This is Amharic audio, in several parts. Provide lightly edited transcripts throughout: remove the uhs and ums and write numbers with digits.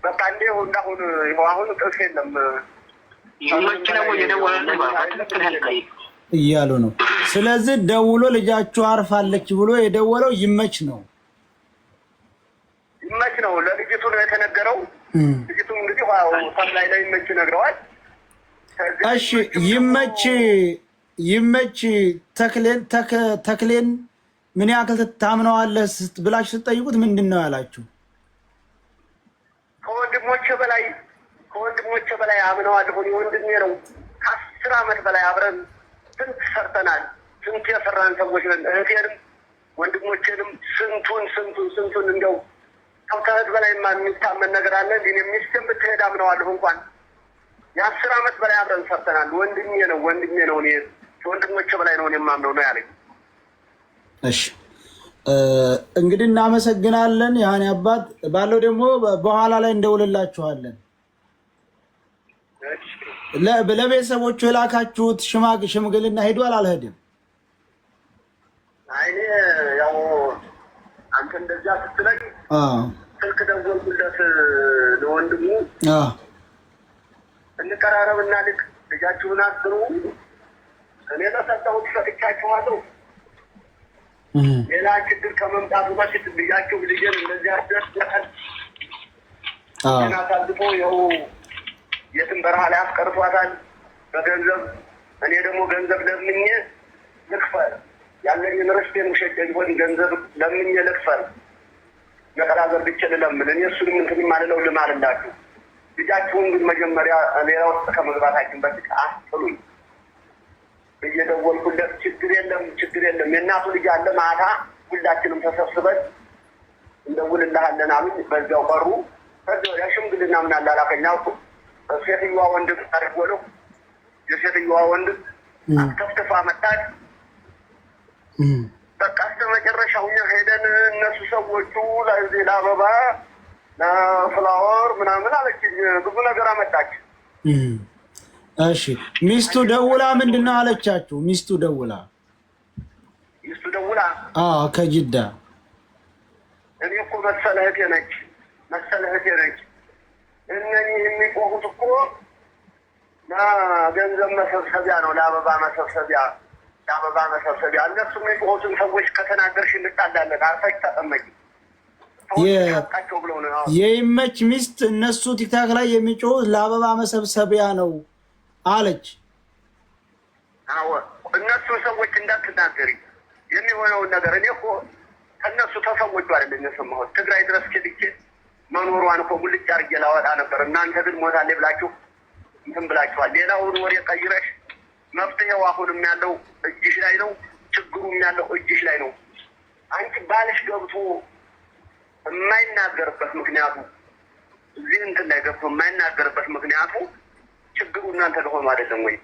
በቃ እንደው እንዳሁን አሁን ጥፍ የለም ይመችነው የደወለው እያሉ ነው። ስለዚህ ደውሎ ልጃችሁ አርፋለች ብሎ የደወለው ይመች ነው ለልጅቱ ነው የተነገረው። ልጅቱ እንግዲህ ሰላይ ላይ ይመች ነግረዋል። እሺ ይመች ተክሌን ምን ያክል ታምነዋለህ ብላችሁ ስትጠይቁት ምንድን ነው ያላችሁ? ከወንድሞቼ በላይ አምነዋለሁ። ወንድሜ ነው። ከ10 ዓመት በላይ አብረን ስንት ሰርተናል። ስንት የሰራን ሰዎች ነን። እህቴንም ወንድሞቼንም ስንቱን እንደው ከእህት በላይ የሚታመን ነገር አለ። ግን ሚስትም ብትሄድ አምነዋለሁ። እንኳን የ10 ዓመት በላይ አብረን ሰርተናል። ወንድሜ ነው። እኔ ከወንድሞቼ በላይ ነው የማምነው ነው ያለኝ። እሺ እንግዲህ እናመሰግናለን። ያኔ አባት ባለው ደግሞ በኋላ ላይ እንደውልላችኋለን። ለቤተሰቦቹ የላካችሁት ሽምግልና ሄዷል አልሄድም? አይኔ ያው አንተ እንደዛ ስትለኝ ስልክ ደወልኩለት ለወንድሙ እንቀራረብና ልጃችሁን አስሩ እኔ ለሰጠሁት ሰጥቻችኋለሁ። ሌላ ችግር ከመምጣቱ በፊት ልጄን እንደዚህ አስደርሰናል። አሳልፎ ይኸው የትም በረሃ ላይ አስቀርቷታል በገንዘብ። እኔ ደግሞ ገንዘብ ለምኜ ልክፈል ያለኝን ርስቴን ውሸት ሆን ገንዘብ ለምኜ ልክፈል መቀራዘር ብቻ ልለምን እኔ እሱንም እንትን ማለለው ልማልላችሁ። ልጃችሁን ግን መጀመሪያ ሌላ ውስጥ ከመግባታችን በፊት አስጥሉኝ እየደወልኩለት ችግር የለም የእናቱ ልጅ አለ ማታ ሁላችንም ተሰብስበን እንደውልልሃለን አሉኝ። በዚያው ቀሩ። ከዚያ ወዲያ ሽምግልና ምን አላላከኝ አልኩ። ሴትዮዋ ወንድም ታደርጎለው የሴትዮዋ ወንድም አስከፍትፋ መጣች። በቃ እስከ መጨረሻው እኛ ሄደን እነሱ ሰዎቹ ለአበባ ለፍላወር ምናምን አለችኝ። ብዙ ነገር አመጣች። እሺ ሚስቱ ደውላ ምንድን ነው አለቻችሁ? ሚስቱ ደውላ ከጅዳ እኔ እኮ መሰለ እህቴ ነች። እነዚህ የሚቆሙት እኮ ለገንዘብ መሰብሰቢያ ነው፣ ለአበባ መሰብሰቢያ። እነሱ የሚቆሙትን ሰዎች ከተናገርሽ እንጣላለን። አርፈሽ ተቀመጪ ብለው ነው የይመች ሚስት። እነሱ ቲክታክ ላይ የሚጮሁት ለአበባ መሰብሰቢያ ነው አለች። እነሱ ሰዎች እንዳትናገሪ የሚሆነውን ነገር እኔ እኮ ከእነሱ ተሰዎቹ አይደለም የሰማሁት። ትግራይ ድረስ ኬድቼ መኖሯን እኮ ጉልጭ አድርጌ ላወጣ ነበር። እናንተ ግን ሞታሌ ብላችሁ እንትን ብላችኋል። ሌላውን ወሬ ቀይረሽ መፍትሄው አሁንም ያለው እጅሽ ላይ ነው። ችግሩም ያለው እጅሽ ላይ ነው። አንቺ ባልሽ ገብቶ የማይናገርበት ምክንያቱ እዚህ እንትን ላይ ገብቶ የማይናገርበት ምክንያቱ ችግሩ እናንተ ለሆኑ አይደለም ወይ?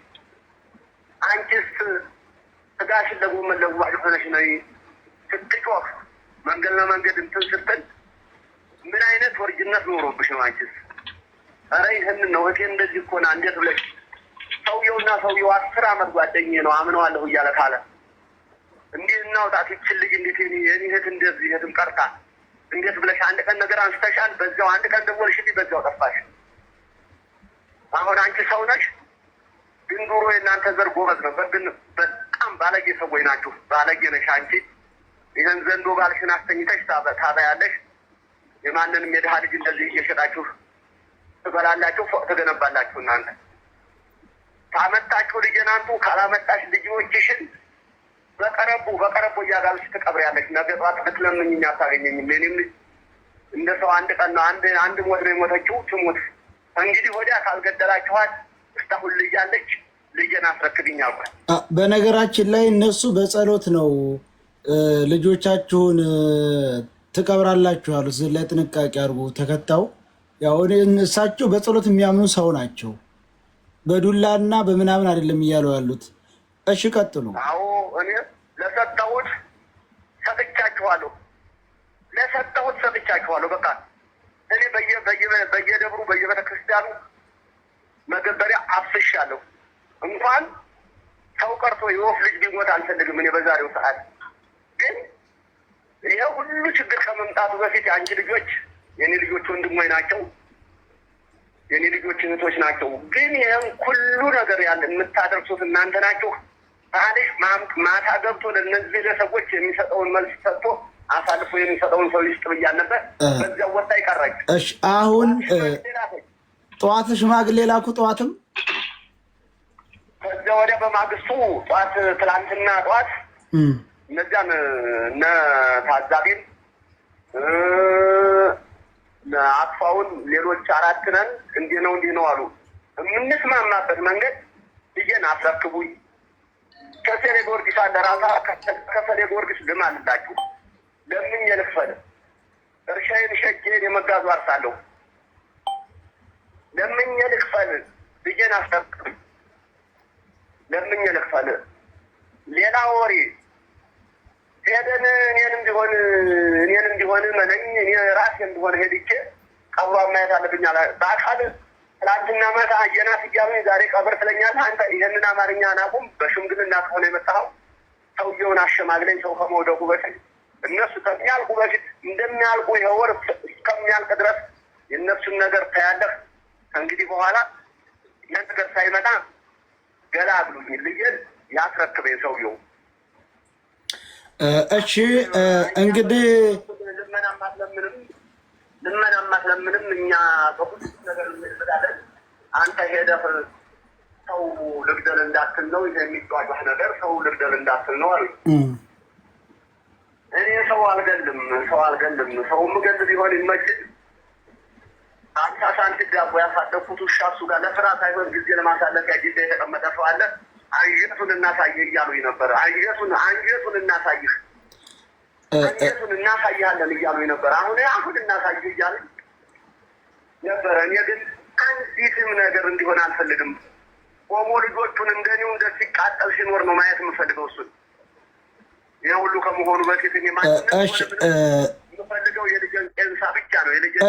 አንቺስ ስጋሽን ለጎመን ለዋጭ ሆነሽ ነው ስትጮህ መንገድ ለመንገድ እንትን ስትል ምን አይነት ወርጅነት ኖሮብሽ ነው? አንቺስ ኧረ ይህንን ነው እቴ እንደዚህ እኮ ና እንዴት ብለሽ ሰውየው 10 ዓመት ጓደኛዬ ነው አምነዋለሁ እያለ ካለ እንዴት እናውጣት ይችል ልጅ እንዴት የኔ እህት እንደዚህ እህትም ቀርታ እንዴት ብለሽ አንድ ቀን ነገር አንስተሻል፣ በዛው አንድ ቀን ደወልሽልኝ፣ በዛው ጠፋሽ። አሁን አንቺ ሰው ነሽ፣ ግን ዱሮ የእናንተ ዘር ጎበዝ ነበር። ግን በጣም ባለጌ ሰዎች ናችሁ። ባለጌ ነሽ አንቺ። ይህን ዘንዶ ባልሽን አስተኝተሽ ታበያለሽ። የማንንም የድሃ ልጅ እንደዚህ እየሸጣችሁ ትበላላችሁ፣ ፎቅ ትገነባላችሁ። እናንተ ካመጣችሁ ልጅን አንቱ፣ ካላመጣሽ ልጆችሽን በቀረቡ እያጋብሽ ትቀብሪያለሽ። ነገ ጠዋት ብትለምኝኝ አታገኘኝም። የእኔም ልጅ እንደ ሰው አንድ ቀን ነው አንድ ሞት ነው የሞተችው፣ ትሙት። እንግዲህ ወዲያ ካልገደላችኋት እስካሁን ልጅ አለች፣ ልጄን አስረክብኝ አልኳት። በነገራችን ላይ እነሱ በጸሎት ነው ልጆቻችሁን ትቀብራላችሁ ያሉት። ላይ ጥንቃቄ አድርጉ። ተከታው ያው እሳቸው በጸሎት የሚያምኑ ሰው ናቸው። በዱላና በምናምን አይደለም እያሉ ያሉት። እሺ ቀጥሉ። አዎ እኔ ለሰጠሁት ሰጥቻችኋለሁ። በቃ እኔ በየደብሩ በየቤተክርስቲያኑ መገበሪያ አፍሻለሁ። እንኳን ሰው ቀርቶ የወፍ ልጅ ቢሞት አልፈልግም። እኔ በዛሬው ሰዓት ግን ይሄ ሁሉ ችግር ከመምጣቱ በፊት አንቺ ልጆች የኔ ልጆች ወንድሞች ናቸው፣ የኔ ልጆች እህቶች ናቸው። ግን ይህን ሁሉ ነገር ያለ የምታደርሱት እናንተ ናችሁ። ታዲያ ማታ ገብቶ ለእነዚህ ግለሰቦች የሚሰጠውን መልስ ሰጥቶ አሳልፎ የሚሰጠውን ሰው ይስጥ ብያል ነበር። በዚያው ወጣ ይቀራች። እሺ አሁን ጠዋት ሽማግሌ ላኩ። ጠዋትም ከዚያ ወዲያ በማግስቱ ጠዋት ትላንትና ጠዋት እነዚያን እነ ታዛቢን አጥፋውን ሌሎች 4 ነን እንዲህ ነው አሉ። የምንስማማበት መንገድ ልጄን አስረክቡኝ፣ ከሰኔ ጊዮርጊስ አደራሳ ከሰኔ ጊዮርጊስ ልማልላችሁ፣ ለምኜ ልክፈል፣ እርሻዬን ሸጬን የመጋዙ አርሳለሁ፣ ለምኜ ልክፈል፣ ልጄን አስረክቡኝ፣ ለምኜ ልክፈል። ሌላ ወሬ ሄደን እኔንም ቢሆን መነኝ እኔ ራሴ እንዲሆን ሄድቼ ቀብሯ ማየት አለብኝ አለ። በአካል ትላንትና ማታ አየናት እያሉኝ ዛሬ ቀብር ትለኛለህ አንተ። ይህንን አማርኛ አናውቅም። በሽምግልና ከሆነ የመጣኸው ሰውየውን አሸማግለኝ፣ ሰው ከመውደቁ በፊት እነሱ ከሚያልቁ በፊት እንደሚያልቁ ይሄ ወር እስከሚያልቅ ድረስ የእነሱን ነገር ታያለህ። ከእንግዲህ በኋላ ይህን ነገር ሳይመጣ ገላግሉኝ፣ ልጄን ያስረክበኝ ሰውየው። እሺ እንግዲህ ልመናም አትለምንም። እኛ በሁሉ ነገር እንመዳለን። አንተ ሄደህ ሰው ልግደል እንዳትል ነው ይሄ የሚጓጓህ ነገር። ሰው ልግደል እንዳትል ነው አሉ። እኔ ሰው አልገልም። ሰው ምገል ቢሆን ይመችል። 50 ሳንቲም ዳቦ ያሳደኩት ውሻ እሱ ጋር ለስራ ሳይሆን ጊዜ ለማሳለፊያ ጊዜ የተቀመጠ ሰው አለ። አንጀቱን እናሳየህ እያሉኝ ነበር። አንጀቱን እናሳይህ፣ አንጀቱን እናሳይሃለን እያሉኝ ነበር። አሁን እናሳይህ እያሉኝ ነበረ። እኔ ግን አንዲትም ነገር እንዲሆን አልፈልግም። ቆሞ ልጆቹን እንደኔው እንደዚህ ሲቃጠል ሲኖር ነው ማየት የምፈልገው። እሱን ይህ ሁሉ ከመሆኑ በፊት እኔ የምፈልገው የልጄን ጤንሳ ብቻ ነው፣ የልጄን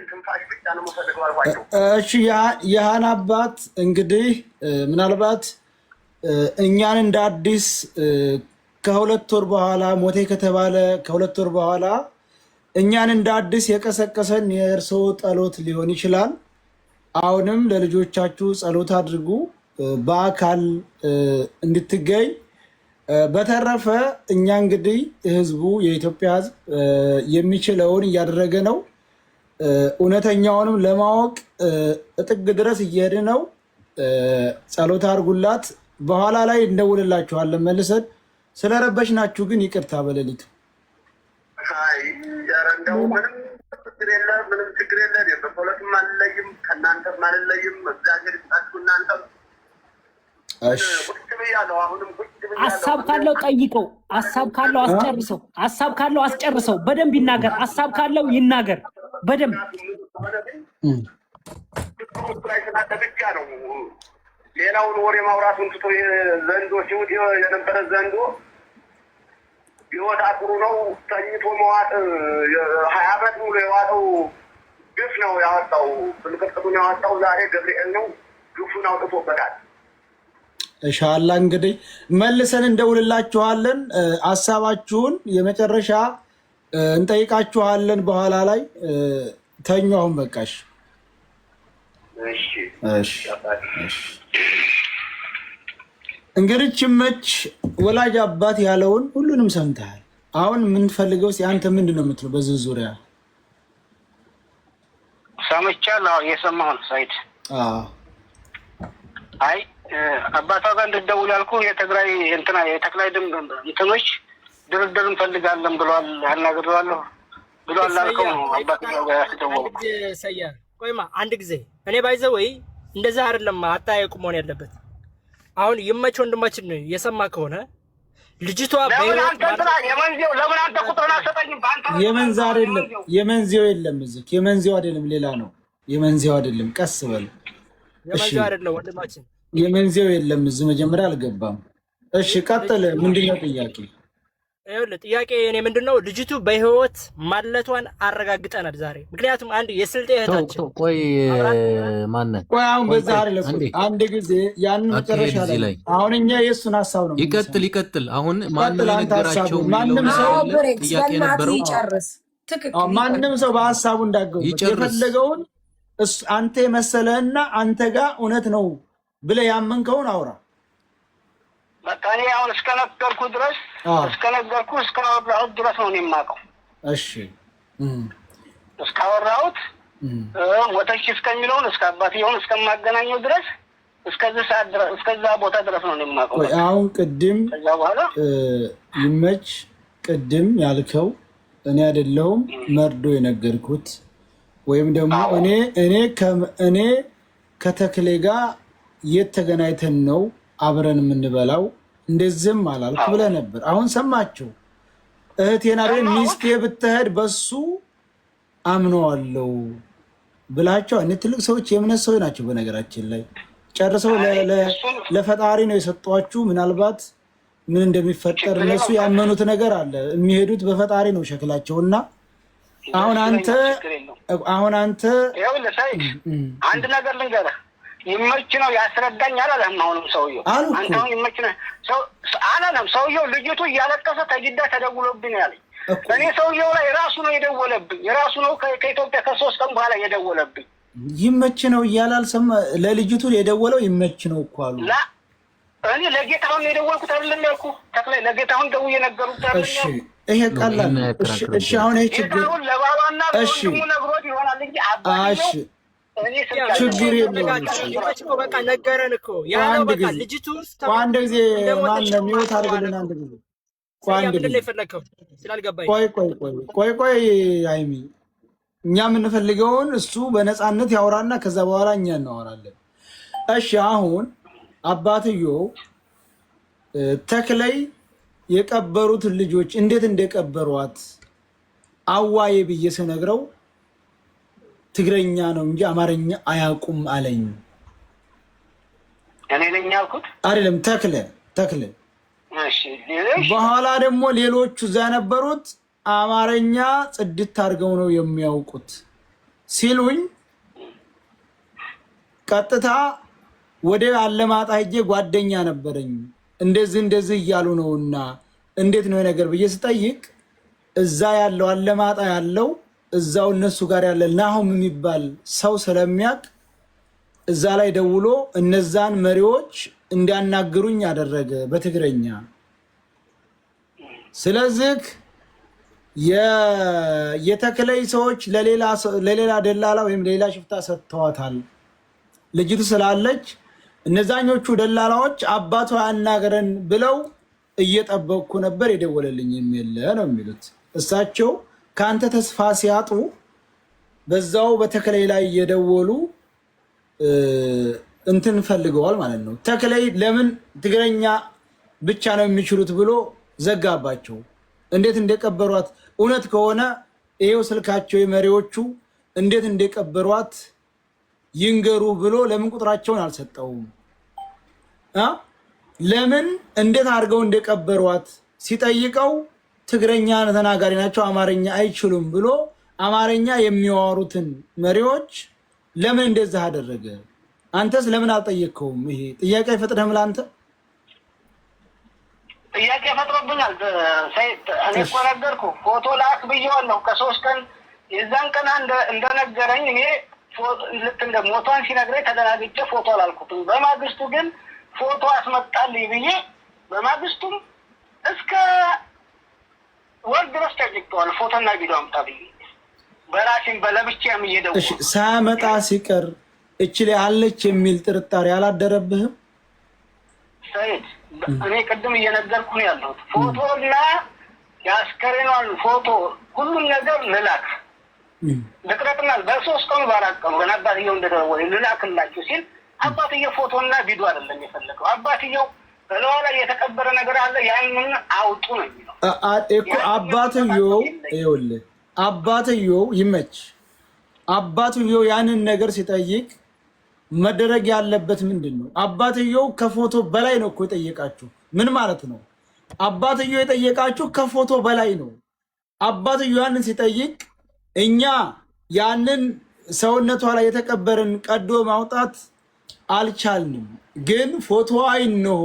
ትንፋሽ ብቻ ነው የምፈልገው አልኳቸው። እሺ ያህን አባት እንግዲህ ምናልባት እኛን እንደ አዲስ ከ2 ወር በኋላ ሞቴ ከተባለ ከ2 ወር በኋላ እኛን እንደ አዲስ የቀሰቀሰን የእርስዎ ጸሎት ሊሆን ይችላል። አሁንም ለልጆቻችሁ ጸሎት አድርጉ በአካል እንድትገኝ። በተረፈ እኛ እንግዲህ ህዝቡ የኢትዮጵያ ህዝብ የሚችለውን እያደረገ ነው። እውነተኛውንም ለማወቅ እጥግ ድረስ እየሄድ ነው። ጸሎት አድርጉላት። በኋላ ላይ እንደውልላችኋለን መልሰን። ስለረበሽናችሁ ግን ይቅርታ በሌሊቱ። ምንም ችግር የለ። በፖለቲካም አልለይም፣ ከእናንተም አልለይም። እግዚአብሔር ይስጣችሁ። እናንተም ሀሳብ ካለው ጠይቀው፣ ሀሳብ ካለው አስጨርሰው፣ ሀሳብ ካለው አስጨርሰው። በደንብ ይናገር፣ ሀሳብ ካለው ይናገር በደንብ። ብቻ ነው ሌላውን ወሬ ማውራቱን ትቶ ዘንዶ ሲውት የነበረ ዘንዶ ህይወት አጥሩ ነው። ተኝቶ መዋጥ 20 ዓመት ሙሉ የዋጠው ግፍ ነው ያወጣው። ፍልቅጥቁን ያወጣው ዛሬ ገብርኤል ነው። ግፉን አውጥቶበታል። ኢንሻአላህ እንግዲህ መልሰን እንደውልላችኋለን። ሀሳባችሁን የመጨረሻ እንጠይቃችኋለን በኋላ ላይ። ተኙ አሁን በቃሽ። እሺ እንግዲህ ችመች ወላጅ አባት ያለውን ሁሉንም ሰምተሃል። አሁን የምንፈልገው አንተ ምንድን ነው የምትለው በዚህ ዙሪያ? ሰምቻለሁ፣ የሰማሁት ሳይድ። አይ አባቷ ጋር እንድትደውል ያልኩህ የትግራይ የተክላይ እንትኖች ድርድር እንፈልጋለን ብለዋል፣ ያናግረዋለሁ ብለዋል ላልከው ነው አባቷ ጋር ያስደወሉ። ቆይማ አንድ ጊዜ እኔ ባይዘው ወይ እንደዛ አይደለም አጣየቁ መሆን ያለበት። አሁን ይመች ወንድማችን ነው የሰማ ከሆነ ልጅቷ ለምን አንተ ቁጥሩን አሰጠኝም? የመንዛ አይደለም የመንዚው የለም እዚህ የመንዚው አይደለም ሌላ ነው። የመንዚው አይደለም ቀስ በል የመንዚው አይደለም ወንድማችን የመንዚው የለም እዚህ መጀመሪያ አልገባም። እሺ ቀጥል። ምንድነው ጥያቄ? ይኸውልህ ጥያቄ እኔ ምንድነው ልጅቱ በህይወት ማለቷን አረጋግጠናል ዛሬ። ምክንያቱም አንድ የስልጤ እህታችን ቆይ ማነው ቆይ አሁን በዛ አይደለም አንድ ጊዜ ያን መጨረሻ ላይ አሁን እኛ የሱን ሐሳብ ነው ይቀጥል። አሁን ማነው የነገራቸው? ማንም ሰው ጥያቄ ነበረው። ማንም ሰው በሀሳቡ እንዳገቡበት የፈለገውን አንተ የመሰለህና አንተ ጋር እውነት ነው ብለህ ያመንከውን አውራ። በቃ እኔ አሁን እስከነገርኩ ድረስ እስካወራሁት ድረስ ነው የማውቀው። እሺ እስካወራሁት ወተሽ እስከሚለውን እስከ አባትየውን እስከማገናኘው ድረስ እስከዛ ቦታ ድረስ ነው የማውቀው። አሁን ቅድም ከዛ በኋላ ይመች ቅድም ያልከው እኔ አይደለሁም መርዶ የነገርኩት ወይም ደግሞ እኔ ከተክሌ ጋር የተገናኝተን ነው አብረን የምንበላው እንደዚህም አላልኩ ብለህ ነበር። አሁን ሰማችሁ እህቴና ሚስቴ ብትሄድ በሱ አምነዋለሁ ብላቸው። እኔ ትልቅ ሰዎች የእምነት ሰዎች ናቸው። በነገራችን ላይ ጨርሰው ለፈጣሪ ነው የሰጧችሁ። ምናልባት ምን እንደሚፈጠር እነሱ ያመኑት ነገር አለ። የሚሄዱት በፈጣሪ ነው ሸክላቸውና አሁን አንተ አንድ ነገር ልንገርህ፣ ይመች ነው ያስረዳኝ አላለም። አሁንም ሰውየው አንተ አሁን ይመች ነው አላለም። ሰውየው ልጅቱ እያለቀሰ ተጅዳ ተደውሎብኝ ያለኝ እኔ ሰውየው ላይ ራሱ ነው የደወለብኝ። ራሱ ነው ከኢትዮጵያ ከ3 ቀን በኋላ የደወለብኝ። ይመች ነው እያለ አልሰማ። ለልጅቱ የደወለው ይመች ነው እኮ አሉ። እኔ ለጌታሁን የደወልኩት አይደለም ያልኩህ ተክላይ፣ ለጌታሁን ደውዬ የነገሩት አይደለም። ይሄ ቀላል። እሺ አሁን ይሄ ችግር ለባባና ለወንድሙ ነግሮት ይሆናል እንጂ አባቴ ችግር የለውም። በቃ ነገረን እኮ ያለው በቃ ልጅቱ አንድ ጊዜ ማነው የሚወት አድርግልን። አንድ ጊዜ ቆይ አይሚ፣ እኛ የምንፈልገውን እሱ በነፃነት ያወራና ከዛ በኋላ እኛ እናወራለን። እሺ አሁን አባትየው ተክላይ የቀበሩትን ልጆች እንዴት እንደቀበሯት አዋዬ ብዬ ስነግረው ትግረኛ ነው እንጂ አማርኛ አያውቁም አለኝ። እኔ ነኝ ያልኩት አይደለም ተክለ። በኋላ ደግሞ ሌሎቹ እዛ ነበሩት አማርኛ ጽድት አድርገው ነው የሚያውቁት ሲሉኝ ቀጥታ ወደ አለማጣ ሄጄ ጓደኛ ነበረኝ እንደዚህ እያሉ ነውና እንዴት ነው ነገር ብዬ ስጠይቅ እዛ ያለው አለማጣ ያለው እዛው እነሱ ጋር ያለ ናሆም የሚባል ሰው ስለሚያውቅ እዛ ላይ ደውሎ እነዛን መሪዎች እንዲያናግሩኝ ያደረገ በትግረኛ። ስለዚህ የተክለይ ሰዎች ለሌላ ደላላ ወይም ሌላ ሽፍታ ሰጥተዋታል። ልጅቱ ስላለች እነዛኞቹ ደላላዎች አባቷ ያናገረን ብለው እየጠበቅኩ ነበር የደወለልኝ የሚል ነው የሚሉት እሳቸው። ከአንተ ተስፋ ሲያጡ በዛው በተክለይ ላይ እየደወሉ እንትን ፈልገዋል ማለት ነው። ተክለይ ለምን ትግረኛ ብቻ ነው የሚችሉት ብሎ ዘጋባቸው። እንዴት እንደቀበሯት እውነት ከሆነ ይሄው ስልካቸው የመሪዎቹ እንዴት እንደቀበሯት ይንገሩ ብሎ ለምን ቁጥራቸውን አልሰጠውም? ለምን እንዴት አድርገው እንደቀበሯት ሲጠይቀው ትግረኛ ተናጋሪ ናቸው አማርኛ አይችሉም ብሎ አማርኛ የሚያወሩትን መሪዎች ለምን እንደዛ አደረገ? አንተስ ለምን አልጠየቅከውም? ይሄ ጥያቄ አይፈጥርህም ለአንተ? ጥያቄ ፈጥሮብኛል ሰይድ። እኔ እኮ ነገርኩህ፣ ፎቶ ላክ ብዬዋለሁ ከ3 ቀን የዛን ቀን እንደነገረኝ እኔ ልክ እንደ ሞቷን ሲነግረኝ ተደናግጬ ፎቶ አላልኩትም። በማግስቱ ግን ፎቶ አስመጣልኝ ብዬ በማግስቱም እስከ ወር ድረስ ጠይቄዋለሁ። ፎቶና ቪዲዮ አምጣ ብዬ በራሴን በለብቻም እየደወልኩ ሳመጣ ሲቀር እችል አለች የሚል ጥርጣሬ አላደረብህም ሰይድ? እኔ ቅድም እየነገርኩ ነው ያለሁት። ፎቶና የአስከሬኗን ፎቶ ሁሉም ነገር ልላክ ልቅረጥናል በ3 ቀኑ በ4 ቀኑ ገና አባትየው እንደደወለ ልላክላችሁ ሲል አባትየው ፎቶና ቪዲዮ አይደለም የፈለገው። አባትየው በለዋ ላይ የተቀበረ ነገር አለ ያንን አውጡ ነው የሚለው እኮ። አባትየው ይመች አባትየው ያንን ነገር ሲጠይቅ መደረግ ያለበት ምንድን ነው? አባትየው ከፎቶ በላይ ነው እኮ የጠየቃችሁ። ምን ማለት ነው? አባትየው የጠየቃችሁ ከፎቶ በላይ ነው። አባትየው ያንን ሲጠይቅ እኛ ያንን ሰውነቷ ላይ የተቀበረን ቀዶ ማውጣት አልቻልንም፣ ግን ፎቶ አይነሆ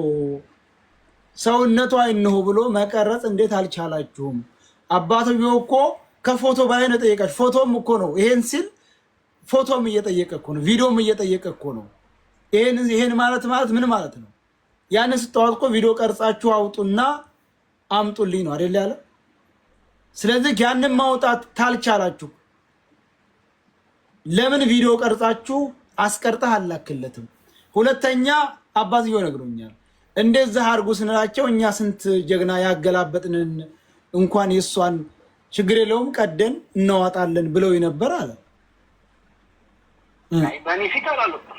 ሰውነቷ አይነሆ ብሎ መቀረጽ እንዴት አልቻላችሁም? አባትየው እኮ ከፎቶ በላይ ነው ጠየቃችሁ። ፎቶም እኮ ነው ይሄን ሲል ፎቶም እየጠየቀ እኮ ነው፣ ቪዲዮም እየጠየቀ እኮ ነው። ይሄን ማለት ምን ማለት ነው? ያን ስትዋጥ እኮ ቪዲዮ ቀርጻችሁ አውጡና አምጡልኝ ነው አይደል ያለ። ስለዚህ ያንን ማውጣት ታልቻላችሁ ለምን ቪዲዮ ቀርጻችሁ አስቀርጠህ አላክለትም? ሁለተኛ አባትየው ነግሮኛል፣ እንደዛ አድርጉ ስንላቸው እኛ ስንት ጀግና ያገላበጥንን እንኳን የሷን ችግር የለውም ቀደን እናዋጣለን ብለው ነበር አለ።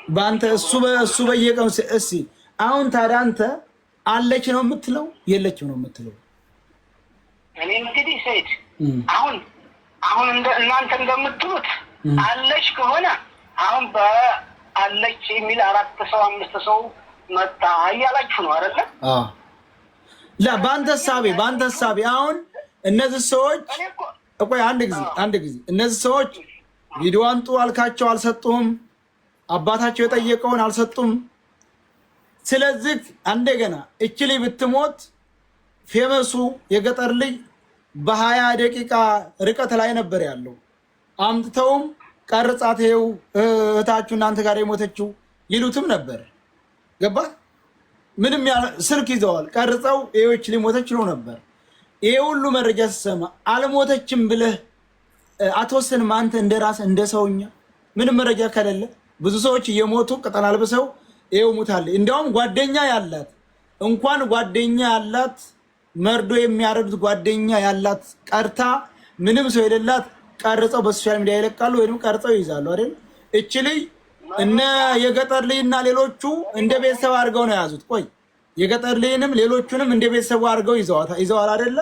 በአንተ እሱ በየቀኑ እሺ። አሁን ታዲያ አንተ አለች ነው የምትለው የለችም ነው የምትለው? እኔ እንግዲህ ሰይድ አሁን እናንተ እንደምትሉት አለች ከሆነ አሁን በአለች የሚል 4 ሰው 5 ሰው መጣ እያላችሁ ነው አይደለ? በአንተ ሳቢ አሁን እነዚህ ሰዎች ቆይ አንድ ጊዜ እነዚህ ሰዎች ቪዲዮ አንጡ አልካቸው አልሰጡም፣ አባታቸው የጠየቀውን አልሰጡም። ስለዚህ እንደገና እቺ ልጅ ብትሞት ፌመሱ የገጠር ልጅ በ20 ደቂቃ ርቀት ላይ ነበር ያለው። አምጥተውም ቀርጻት ይኸው እህታችሁ እናንተ ጋር የሞተችው ይሉትም ነበር። ገባ? ምንም ስልክ ይዘዋል ቀርጸው ይኸው እቺ ልጅ ሞተች ነው ነበር። ይሄ ሁሉ መረጃ ሲሰማ አልሞተችም ብለህ አትወስንም አንተ እንደራስ እንደ ሰውኛ? ምንም መረጃ ከሌለ ብዙ ሰዎች እየሞቱ ቅጠል አልብሰው ይኸው ሙታለች። እንዲያውም ጓደኛ ያላት እንኳን ጓደኛ ያላት መርዶ የሚያረዱት ጓደኛ ያላት ቀርታ ምንም ሰው የሌላት ቀርጸው በሶሻል ሚዲያ ይለቃሉ ወይም ቀርጸው ይይዛሉ አይደል? እቺ ልጅ እነ የገጠር ልጅና ሌሎቹ እንደ ቤተሰብ አድርገው ነው የያዙት። ቆይ የገጠር ልጅንም ሌሎቹንም እንደ ቤተሰብ አድርገው ይዘዋል አይደለ?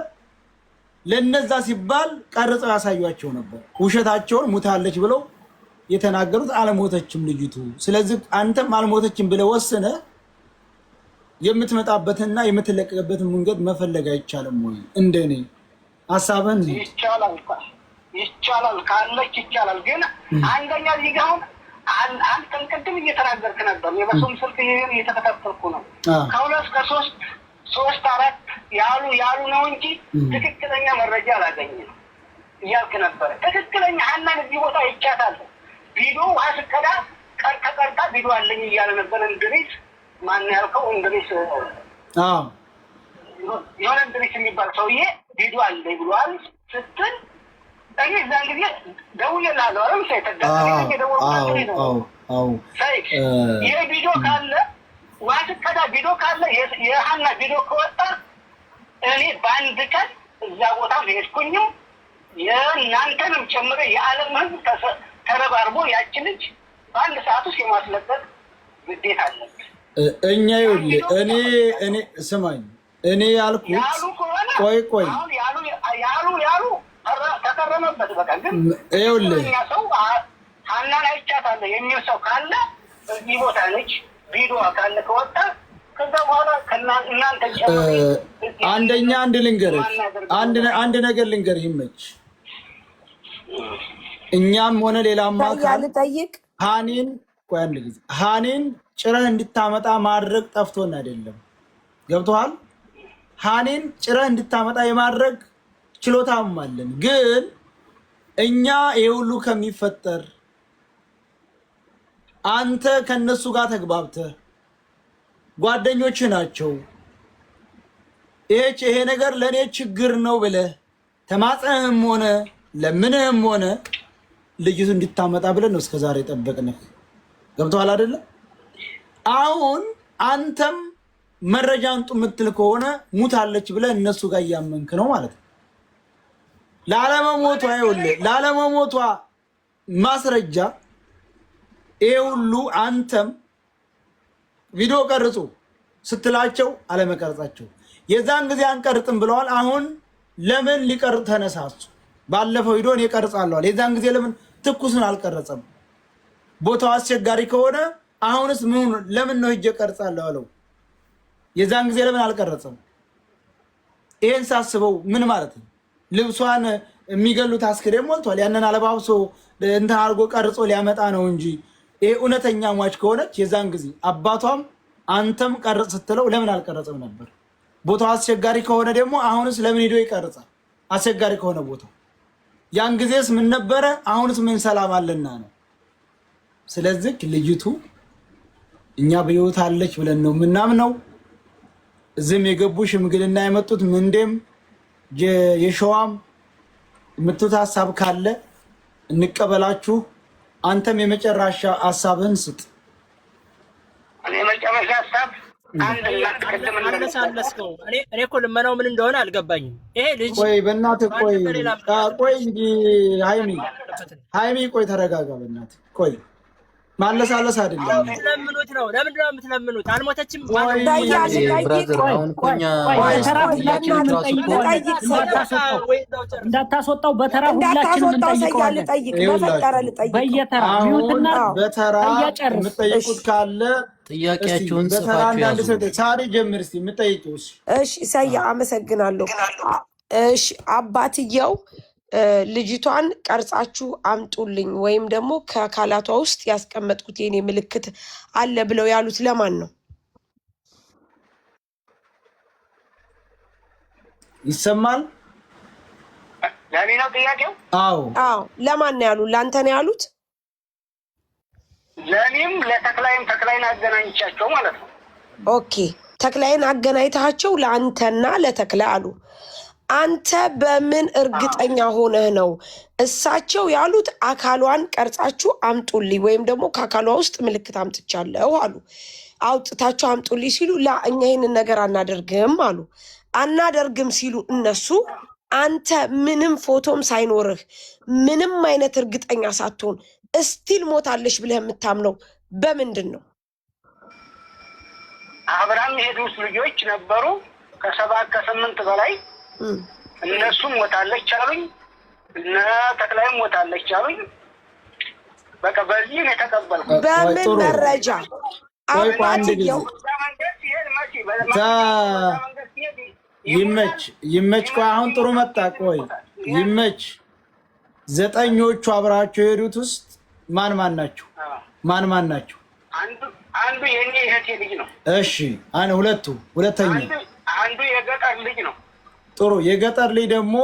ለነዛ ሲባል ቀርጸው ያሳዩአቸው ነበር። ውሸታቸውን ሙታለች ብለው የተናገሩት አልሞተችም ልጅቱ። ስለዚህ አንተም አልሞተችም ብለህ ወስነህ የምትመጣበትና የምትለቀቅበትን መንገድ መፈለግ አይቻልም ወይ? እንደኔ ሐሳብን ይቻላል ካለች ይቻላል። ግን አንደኛ እዚህ ጋር አንተን ቅድም እየተናገርክ ነበር። የበሱም ስልክ እየተከታተልኩ ነው። ከሁለት ከሶስት 4 ያሉ ነው እንጂ ትክክለኛ መረጃ አላገኘንም እያልክ ነበር። ትክክለኛ ሀናን እዚህ ቦታ ይቻታል ቪዲዮ አስከዳ ቀርታ ቪዲዮ አለኝ እያለ ነበር። እንድሪስ ማን ያልከው? እንድሪስ የሆነ እንድሪስ የሚባል ሰውዬ ቪዲዮ አለኝ ብሏል ስትል እኔ እዛን ጊዜ ደውዬልሃለሁ። ይሄ ቪዲዮ ካለ ዋስከዳ ቪዲዮ ካለ የሀና ቪዲዮ ከወጣ እኔ በአንድ ቀን እዛ ቦታ ሄድኩኝም የእናንተንም ጨምረ የዓለም ሕዝብ ተረባርቦ ያች ልጅ በአንድ ሰዓት ውስጥ የማስለቀቅ ግዴታ አለብን። እኛ ይኸውልህ እኔ ስማኝ፣ እኔ ያልኩት ቆይ ያሉ ተቀረመበት። በቃ ግን ይኸውልህ ሰው ሀናን አይቻታለሁ የሚል ሰው ካለ እዚህ ቦታ ነች ቪዲዮ ካለ ከወጣ ከዛ በኋላ እናንተ አንደኛ አንድ ነገር ልንገርህ ይመች እኛም ሆነ ሌላም አካል ሀኒን ጭረህ እንድታመጣ ማድረግ ጠፍቶን አይደለም። ገብቶሃል? ሀኒን ጭረህ እንድታመጣ የማድረግ ችሎታም አለን። ግን እኛ ይሄ ሁሉ ከሚፈጠር አንተ ከነሱ ጋር ተግባብተህ ጓደኞች ናቸው ይሄ ነገር ለኔ ችግር ነው ብለህ ተማጽነህም ሆነ ለምንህም ሆነ ልጅቱ እንድታመጣ ብለን ነው እስከዛሬ ጠበቅንህ። ገብቶሃል አይደለ? አሁን አንተም መረጃ አንጡ የምትል ከሆነ ሙታለች ብለህ እነሱ ጋር እያመንክ ነው ማለት ነው። ላለመሞቷ ማስረጃ ይሄ ሁሉ አንተም ቪዲዮ ቀርጹ ስትላቸው አለመቀረጻቸው፣ የዛን ጊዜ አንቀርጥም ብለዋል። አሁን ለምን ሊቀርጥ ተነሳሱ? ባለፈው ቪዲዮ እኔ ቀርጻለሁ፣ የዛን ጊዜ ለምን ትኩስን አልቀረጸም? ቦታው አስቸጋሪ ከሆነ አሁንስ ለምን ነው ሂጄ ቀርጻለሁ አለው? የዛን ጊዜ ለምን አልቀረጸም? ይሄን ሳስበው ምን ማለት ነው? ልብሷን የሚገሉት አስክሬን ሞልቷል። ያንን አለባብሶ እንትን አድርጎ ቀርጾ ሊያመጣ ነው እንጂ ይሄ እውነተኛ ሟች ከሆነች የዛን ጊዜ አባቷም አንተም ቀርጽ ስትለው ለምን አልቀረጸም ነበር? ቦታው አስቸጋሪ ከሆነ ደግሞ አሁንስ ለምን ሄዶ ይቀርጻል? አስቸጋሪ ከሆነ ቦታው ያን ጊዜስ ምን ነበረ? አሁንስ ምን ሰላም አለና ነው? ስለዚህ ልጅቱ እኛ በህይወት አለች ብለን ነው ምናምነው። እዚህም የገቡ ሽምግልና የመጡት ምንዴም የሸዋም የምትሉት ሀሳብ ካለ እንቀበላችሁ። አንተም የመጨረሻ ሀሳብህን ስጥ። እኔ የመጨረሻ ሀሳብ አነሳለስከው። እኔ እኮ ልመናው ምን እንደሆነ አልገባኝም። ይሄ ልጅ ቆይ በእናትህ ቆይ እንጂ ሃይሚ ቆይ ተረጋጋ። በእናትህ ቆይ ማለሳለስ አይደለም። የምትለምኑት ነው። ለምንድን ነው የምትለምኑት? አልሞተችም። እንዳታስወጣው በተራ ሁላችንም እንጠይቀዋለን። በየተራ በተራ የምትጠይቁት ካለ ጥያቄያችሁን በተራ አንዳንድ ሰው ሳሪ ጀምር እስኪ የምትጠይቂው። እሺ ሰያ አመሰግናለሁ። እሺ አባትየው ልጅቷን ቀርጻችሁ አምጡልኝ ወይም ደግሞ ከአካላቷ ውስጥ ያስቀመጥኩት የኔ ምልክት አለ ብለው ያሉት ለማን ነው? ይሰማል? ለኔ ነው ጥያቄው? አዎ ለማን ነው ያሉ? ለአንተ ነው ያሉት? ለኔም ለተክላይም ተክላይን አገናኝቻቸው ማለት ነው። ኦኬ ተክላይን አገናኝታቸው ለአንተና ለተክላይ አሉ። አንተ በምን እርግጠኛ ሆነህ ነው እሳቸው ያሉት አካሏን ቀርጻችሁ አምጡልኝ ወይም ደግሞ ከአካሏ ውስጥ ምልክት አምጥቻለሁ አሉ። አውጥታችሁ አምጡልኝ ሲሉ ላ እኛ ይህንን ነገር አናደርግም አሉ። አናደርግም ሲሉ እነሱ አንተ ምንም ፎቶም ሳይኖርህ ምንም አይነት እርግጠኛ ሳትሆን እስቲል ሞታለሽ ብለህ የምታምነው በምንድን ነው? አብራም የሄዱት ልጆች ነበሩ ከ7 ከ8 በላይ እነሱም ሞታለች አሉኝ። እነ ተክላይም ሞታለች አሉኝ። በቃ በዚህ ነው የተቀበልኩት። በምን መረጃ? አባትየው ይመች ቆይ አሁን ጥሩ መጣ። ቆይ ይመች 9ኞቹ አብራቸው የሄዱት ውስጥ ማን ናቸው? ማን ናቸው? አንዱ የኔ እህቴ ልጅ ነው። እሺ ሁለተኛ አንዱ የገጠር ልጅ ነው። ጥሩ የገጠር ልጅ ደግሞ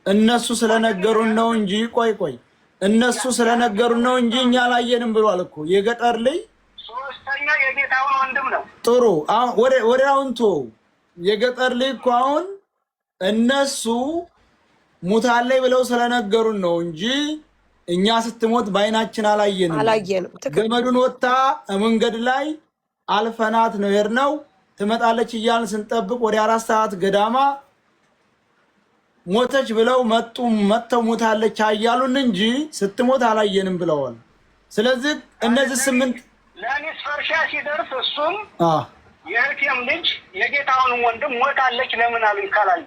እነሱ ስለነገሩን ነው እንጂ ቆይ እነሱ ስለነገሩን ነው እንጂ እኛ አላየንም ብሏል እኮ የገጠር ልጅ። ሶስተኛ የጌታውን ወንድም ነው። ጥሩ ወደ አሁን የገጠር ልጅ እኮ አሁን እነሱ ሙታለች ብለው ስለነገሩን ነው እንጂ እኛ ስትሞት በአይናችን አላየንም። ገመዱን ወጣ መንገድ ላይ አልፈናት ነው የሄድነው። ትመጣለች እያልን ስንጠብቅ ወደ 4 ሰዓት ገዳማ ሞተች ብለው መጥተው ሞታለች አያሉን እንጂ ስትሞት አላየንም ብለዋል። ስለዚህ እነዚህ 8 ለኔስ ፈርሻ ሲደርስ እሱም የእህቴም ልጅ የጌታውን ወንድም ሞታለች ለምን አሉኝ ካላዩ።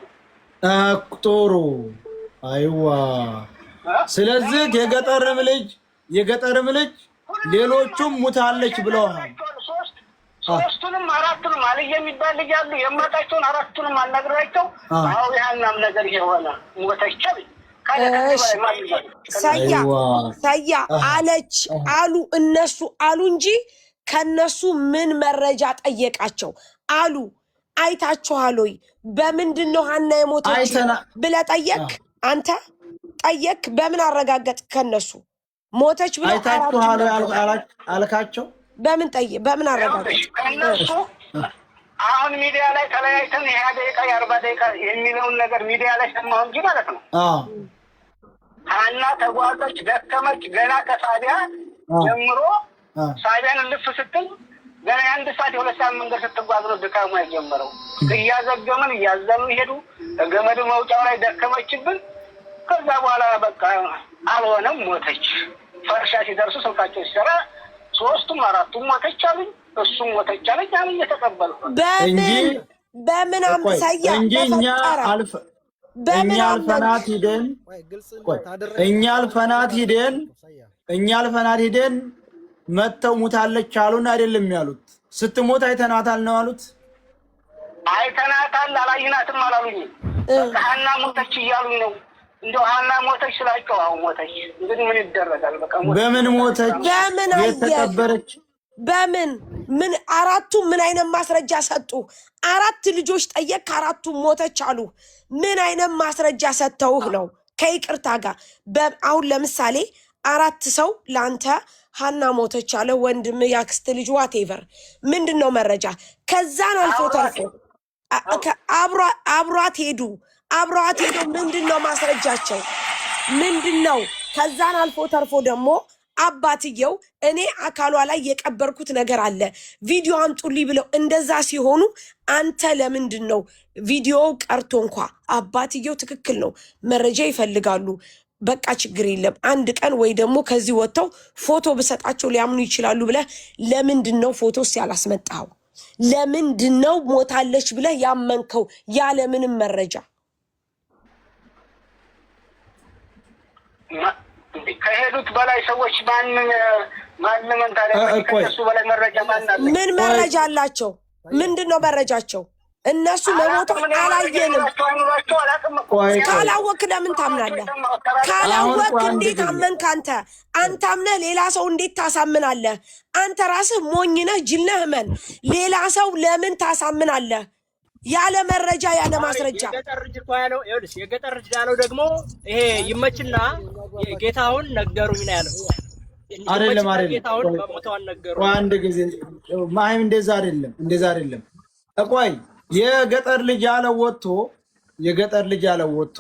ጥሩ አይዋ። ስለዚህ የገጠርም ልጅ ሌሎቹም ሞታለች ብለዋል። ሶስቱንም አራቱንም አለ የሚባል ልጅ አሉ። የማጣቸውን አራቱንም አናግራቸው አው ያናም ነገር ይሆነ ሞተች ሰያ አለች አሉ እነሱ አሉ እንጂ ከነሱ ምን መረጃ ጠየቃቸው አሉ? አይታችኋል ወይ? በምንድነው ሀና የሞተች ብለህ ጠየቅ? አንተ ጠየቅ? በምን አረጋገጥ? ከነሱ ሞተች ብለው አይታችኋል አልካቸው? በምን አረጋገጥ? ከነሱ አሁን ሚዲያ ላይ ተለያይተን 20 ደቂቃ 40 ደቂቃ የሚለውን ነገር ሚዲያ ላይ ሰማሁ እንጂ ማለት ነው። ሀና ተጓዘች፣ ደከመች። ገና ከሳቢያ ጀምሮ ሳቢያን ልፍ ስትል ገና የ1 ሰዓት የ2 ሰዓት መንገድ ስትጓዝ ነው ድካሙ የጀመረው። እያዘገምን እያዘምን ሄዱ። ገመዱ መውጫው ላይ ደከመችብን። ከዛ በኋላ በቃ አልሆነም፣ ሞተች። ፈርሻ ሲደርሱ ስልካቸው ሲሰራ 3ቱም 4ቱም ሞተች አሉኝ። እሱም ሞተች አለኝ። አሁን እየተቀበልኩ በምን አምሳያ እኛ አልፈናት ሂደን መተው ሙታለች አሉን አይደለም ያሉት። ስትሞት አይተናታል ነው ያሉት። አይተናታል አላየናትም አላሉኝ። ሀና ሞተች እያሉኝ ነው። እንደው ሀና ሞተች ስላቸው አሁን ሞተች። እንግዲህ ምን ይደረጋል? በቃ በምን ሞተች? በምን የተቀበረች? ምን አራቱ ምን አይነት ማስረጃ ሰጡ? 4 ልጆች ጠየቅ፣ 4ቱም ሞተች አሉ። ምን አይነት ማስረጃ ሰጥተውህ ነው ከይቅርታ ጋር አሁን ለምሳሌ 4 ሰው ለአንተ ሀና ሞተች አለ ወንድም ያክስት ልጅ ዋቴቨር ምንድነው መረጃ ከዛን አልፎ ተርፎ አብሯት ሄዱ ምንድነው ማስረጃቸው ምንድነው ከዛን አልፎ ተርፎ ደግሞ አባትየው እኔ አካሏ ላይ የቀበርኩት ነገር አለ ቪዲዮ አምጡልኝ ብለው እንደዛ ሲሆኑ አንተ ለምንድነው ቪዲዮው ቀርቶ እንኳን አባትየው ትክክል ነው መረጃ ይፈልጋሉ በቃ ችግር የለም አንድ ቀን ወይ ደግሞ ከዚህ ወጥተው ፎቶ በሰጣቸው ሊያምኑ ይችላሉ ብለ ለምንድነው ፎቶስ ያላስመጣው ለምንድነው ሞታለች ብለ ያመንከው ያለ ምንም መረጃ ከሄዱት በላይ ሰዎች ማን ከሱ በላይ መረጃ ማን አለ ምን መረጃ አላቸው ምንድነው መረጃቸው እነሱ መሞቱ አላየንም ካላወክ ለምን ታምናለህ ካላወክ እንዴት አመንክ አንተ አምነህ ሌላ ሰው እንዴት ታሳምናለህ አንተ ራስህ ሞኝ ነህ ጅል ነህ ምን ሌላ ሰው ለምን ታሳምናለህ ያለ መረጃ ያለ ማስረጃ የገጠር ልጅ ያለው ደግሞ ይሄ ይመችና ጌታውን ነገሩኝ ነው ያለው አይደለም አንድ ጊዜ ማይም እንደዛ አይደለም ቆይ የገጠር ልጅ ያለው ወጥቶ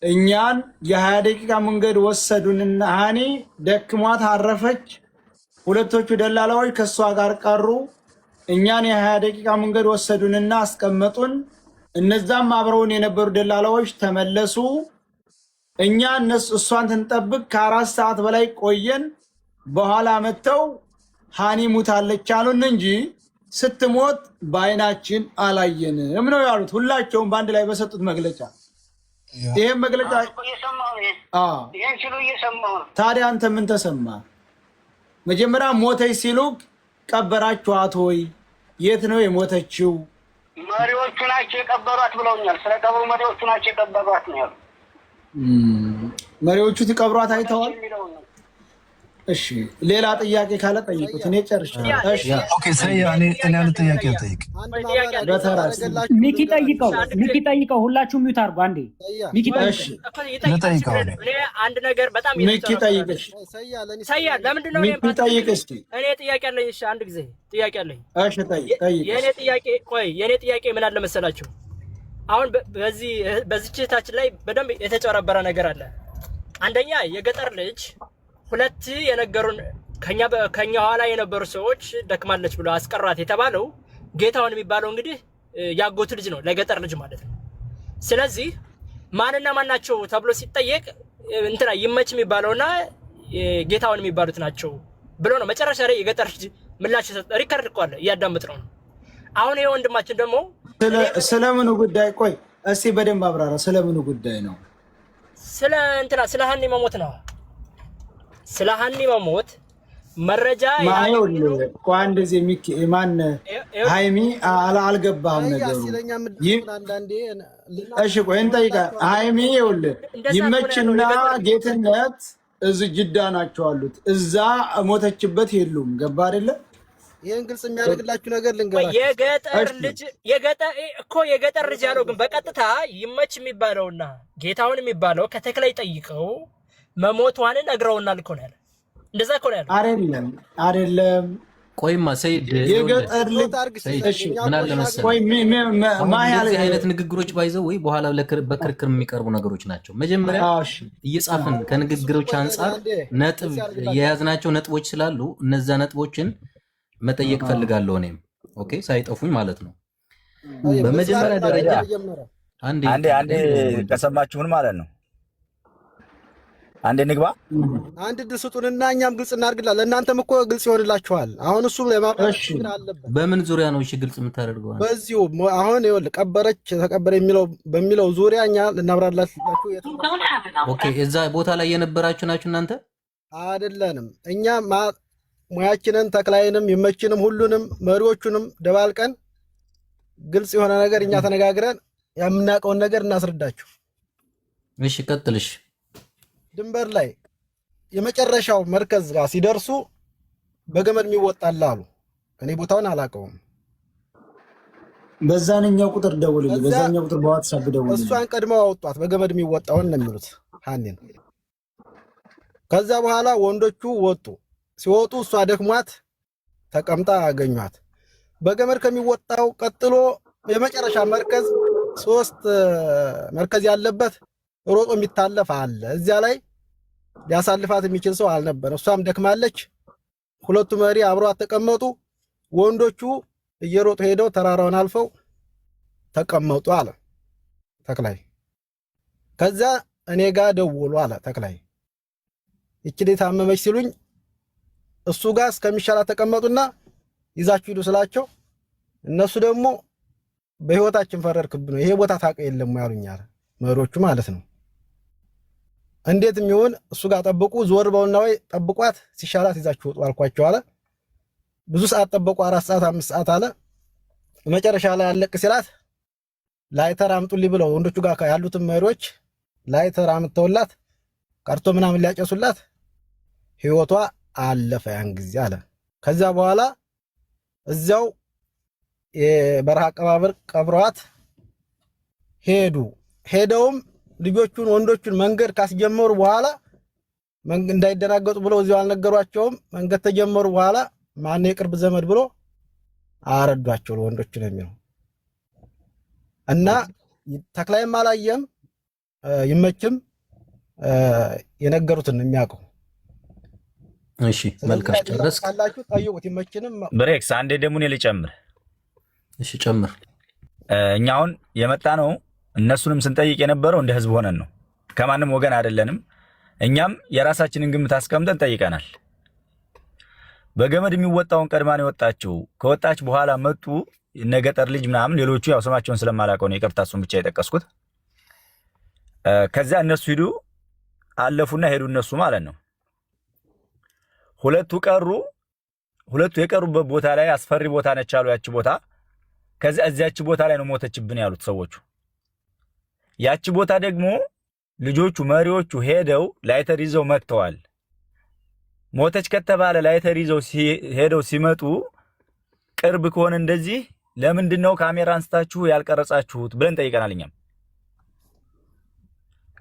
እኛን የ20 ደቂቃ መንገድ ወሰዱንና ሃኒ ደክሟት አረፈች ሁለቶቹ ደላላዎች ከሷ ጋር ቀሩ እኛን የ20 ደቂቃ መንገድ ወሰዱንና አስቀመጡን እነዛም አብረውን የነበሩ ደላላዎች ተመለሱ እኛ እሷን ተንጠብቅ ከ4 ሰዓት በላይ ቆየን በኋላ መተው ሃኒ ሙታለች አሉን እንጂ ስትሞት ባይናችን አላየንም ነው ያሉት ሁላቸውም ባንድ ላይ በሰጡት መግለጫ ይሄን መግለጫ ይሄን ሲሉ እየሰማሁ ታዲያ አንተ ምን ተሰማ መጀመሪያ ሞተች ሲሉ ቀበራችኋት ወይ የት ነው የሞተችው መሪዎቹ ናቸው የቀበሯት ብለውኛል ስለ ቀብሩ መሪዎቹ ናቸው የቀበሯት ነው ያሉት መሪዎቹ ተቀብሯት አይተዋል እሺ ሌላ ጥያቄ ካለ ጠይቁት እኔ ጨርሻለሁ እሺ ኦኬ ሰያ እኔ አንድ ጥያቄ ልጠይቅ ሚኪ ጠይቀው ሁላችሁም ሚውት አድርጉ አንዴ ሚኪ ጠይቀው እኔ አንድ ነገር በጣም ሚኪ ጠይቅሽ ሰያ ለምንድን ነው ሚኪ ጠይቅሽ እኔ ጥያቄ አለኝ እሺ አንድ ጊዜ ጥያቄ አለኝ እሺ ጠይቅ የኔ ጥያቄ ምን አለ መሰላችሁ አሁን በዚህ ችታችን ላይ በደንብ የተጨረበረ ነገር አለ አንደኛ የገጠር ልጅ ሁለት የነገሩን ከኛ ኋላ የነበሩ ሰዎች ደክማለች ብሎ አስቀራት የተባለው ጌታውን የሚባለው እንግዲህ ያጎቱ ልጅ ነው ለገጠር ልጅ ማለት ነው ስለዚህ ማንና ማናቸው ተብሎ ሲጠየቅ እንትና ይመች የሚባለውና ጌታውን የሚባሉት ናቸው ብሎ ነው መጨረሻ ላይ የገጠር ልጅ ምላሽ ሪከርድ እኮ አለ እያዳመጥነው ነው አሁን ይሄ ወንድማችን ደግሞ ስለምኑ ጉዳይ ቆይ እስቲ በደንብ አብራራ ስለምኑ ጉዳይ ነው ስለ ሃኒ መሞት ነው ስለ ሃኒ መሞት መረጃ ማየው ቋንድ እዚ ሚኪ ማን ሃይሚ አልገባም ነገሩ እሺ ቆይ እንጠይቃ ሃይሚ ይመችና ጌትነት እዚህ ጅዳ ናቸው አሉት እዛ ሞተችበት የሉም ገባ አይደለ ይሄን ግልጽ የሚያደርግላችሁ ነገር ልንገራችሁ የገጠር ልጅ ያለው ግን በቀጥታ ይመች የሚባለውና ጌታውን የሚባለው ከተክላይ ጠይቀው መሞቷን ነግረውናል እኮ ነው ያለ እንደዛ እኮ ነው ያለ አይደለም ቆይማ ሰይድ የገጠር ልጅ እሺ ምን አለ መሰለህ ቆይ እንደዚህ አይነት ንግግሮች ባይዘው ወይ በኋላ በክርክር የሚቀርቡ ነገሮች ናቸው መጀመሪያ እየጻፍን ከንግግሮች አንፃር ነጥብ የያዝናቸው ነጥቦች ስላሉ እነዛ ነጥቦችን መጠየቅ ፈልጋለሁ እኔም ኦኬ ሳይጠፉኝ ማለት ነው በመጀመሪያ ደረጃ አንዴ ከሰማችሁን ማለት ነው አንዴ ንግባ አንድ ድስጡንና እኛም ግልጽ እናርግላለን ለእናንተም እኮ ግልጽ ይሆንላችኋል አሁን እሱ ለማጥፋት አለበት በምን ዙሪያ ነው እሺ ግልጽ የምታደርገው በዚሁ አሁን ይወል ቀበረች ተቀበረ በሚለው ዙሪያ እኛ ልናብራራላችሁ ኦኬ እዛ ቦታ ላይ የነበራችሁ ናችሁ እናንተ አይደለንም እኛ ሙያችንን ተክላይንም ይመችንም ሁሉንም መሪዎቹንም ደባልቀን ግልጽ የሆነ ነገር እኛ ተነጋግረን የምናውቀውን ነገር እናስረዳችሁ እሺ ቀጥልሽ ድንበር ላይ የመጨረሻው መርከዝ ጋር ሲደርሱ በገመድ የሚወጣል አሉ እኔ ቦታውን አላውቀውም በዛኛው ቁጥር ደውልልኝ፣ በዛኛው ቁጥር በዋትስአፕ ደውልልኝ። እሷን ቀድመው አወጧት፣ በገመድ የሚወጣውን ነው የሚሉት ሐኒን። ከዛ በኋላ ወንዶቹ ወጡ። ሲወጡ እሷ ደክሟት ተቀምጣ አገኟት። በገመድ ከሚወጣው ቀጥሎ የመጨረሻ መርከዝ 3 መርከዝ ያለበት ሮጦ የሚታለፍ አለ። እዚያ ላይ ሊያሳልፋት የሚችል ሰው አልነበረ። እሷም ደክማለች። ሁለቱ መሪ አብሯት ተቀመጡ። ወንዶቹ እየሮጡ ሄደው ተራራውን አልፈው ተቀመጡ አለ ተክላይ። ከዛ እኔ ጋር ደውሉ አለ ተክላይ። እቺ ታመመች ሲሉኝ እሱ ጋር እስከሚሻላት ተቀመጡና ይዛችሁ ሂዱ ስላቸው እነሱ ደግሞ በህይወታችን ፈረርክብ ነው ይሄ ቦታ ታውቀ የለም ያሉኝ አለ መሪዎቹ ማለት ነው። እንዴት የሚሆን እሱ ጋር ጠብቁ፣ ዞር በውና ወይ ጠብቋት፣ ሲሻላት ይዛችሁ ወጡ አልኳቸው አለ። ብዙ ሰዓት ጠበቁ፣ 4 ሰዓት 5 ሰዓት አለ። መጨረሻ ላይ አለቅ ሲላት ላይተር አምጡልኝ ብለው ወንዶቹ ጋር ያሉትን መሪዎች ላይተር አምጥተውላት ቀርቶ ምናምን ሊያጨሱላት ህይወቷ አለፈ ያን ጊዜ አለ። ከዛ በኋላ እዛው የበረሃ አቀባበር ቀብረዋት ሄዱ። ሄደውም ልጆቹን ወንዶቹን መንገድ ካስጀመሩ በኋላ እንዳይደናገጡ ብለው እዚያው አልነገሯቸውም። መንገድ ተጀመሩ በኋላ ማን የቅርብ ዘመድ ብሎ አረዷቸው ወንዶቹ ነው የሚለው እና ተክላይም አላየም ይመችም የነገሩትን የሚያውቀው። እሺ መልካም ጨረስክ? ካላችሁ ጠይቁት። ይመችንም ብሬክስ አንዴ ደግሞ እኔ ልጨምር። እሺ ጨምር። እኛ አሁን የመጣ ነው እነሱንም ስንጠይቅ የነበረው እንደ ህዝብ ሆነን ነው፣ ከማንም ወገን አይደለንም። እኛም የራሳችንን ግምት አስቀምጠን ጠይቀናል። በገመድ የሚወጣውን ቀድማን የወጣችው ከወጣች በኋላ መጡ ነገጠር ልጅ ምናምን፣ ሌሎቹ ያው ስማቸውን ስለማላውቀው ነው ይቅርታ፣ እሱን ብቻ የጠቀስኩት። ከዛ እነሱ ሂዱ አለፉና ሄዱ እነሱ ማለት ነው። ሁለቱ ቀሩ። ሁለቱ የቀሩበት ቦታ ላይ አስፈሪ ቦታ ነች አሉ ያቺ ቦታ። ከዛ እዚያች ቦታ ላይ ነው ሞተችብን ያሉት ሰዎቹ። ያቺ ቦታ ደግሞ ልጆቹ መሪዎቹ ሄደው ላይተር ይዘው መጥተዋል። ሞተች ከተባለ ላይተር ይዘው ሄደው ሲመጡ ቅርብ ከሆነ እንደዚህ ለምንድነው ካሜራ አንስታችሁ ያልቀረጻችሁት ብለን ጠይቀናል እኛም።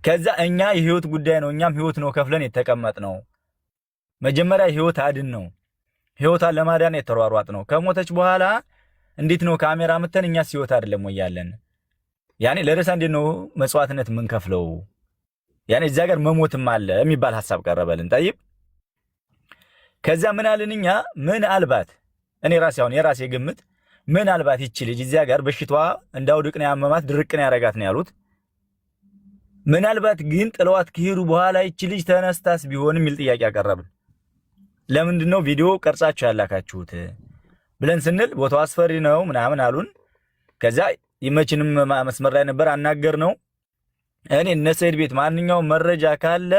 ከዛ እኛ የህይወት ጉዳይ ነው፣ እኛም ህይወት ነው ከፍለን የተቀመጥነው። መጀመሪያ ህይወት አድን ነው፣ ህይወታን ለማዳን የተሯሯጥ ነው። ከሞተች በኋላ እንዴት ነው ካሜራ መተን እኛስ ህይወት አይደለም ወይ ያለን? ያኔ ለረሳ እንዴት ነው መስዋዕትነት ምን ከፍለው? ያኔ እዚያ ጋር መሞትም አለ የሚባል ሐሳብ ቀረበልን። ጠይብ ከዛ ምን አልን እኛ ምናልባት እኔ ራሴ አሁን የራሴ ግምት ምናልባት ይቺ ልጅ እዚያ ጋር በሽታዋ እንዳውድቅ ነው ያመማት፣ ድርቅ ነው ያረጋት ነው ያሉት። ምናልባት ግን ጥለዋት ከሄዱ በኋላ ይቺ ልጅ ተነስታስ ቢሆን የሚል ጥያቄ አቀረብን። ለምንድን ነው ቪዲዮ ቀርጻችሁ ያላካችሁት ብለን ስንል ቦታው አስፈሪ ነው ምናምን አሉን። ከዛ ይመችንም መስመር ላይ ነበር አናገር ነው። እኔ እነ ሰይድ ቤት ማንኛውም መረጃ ካለ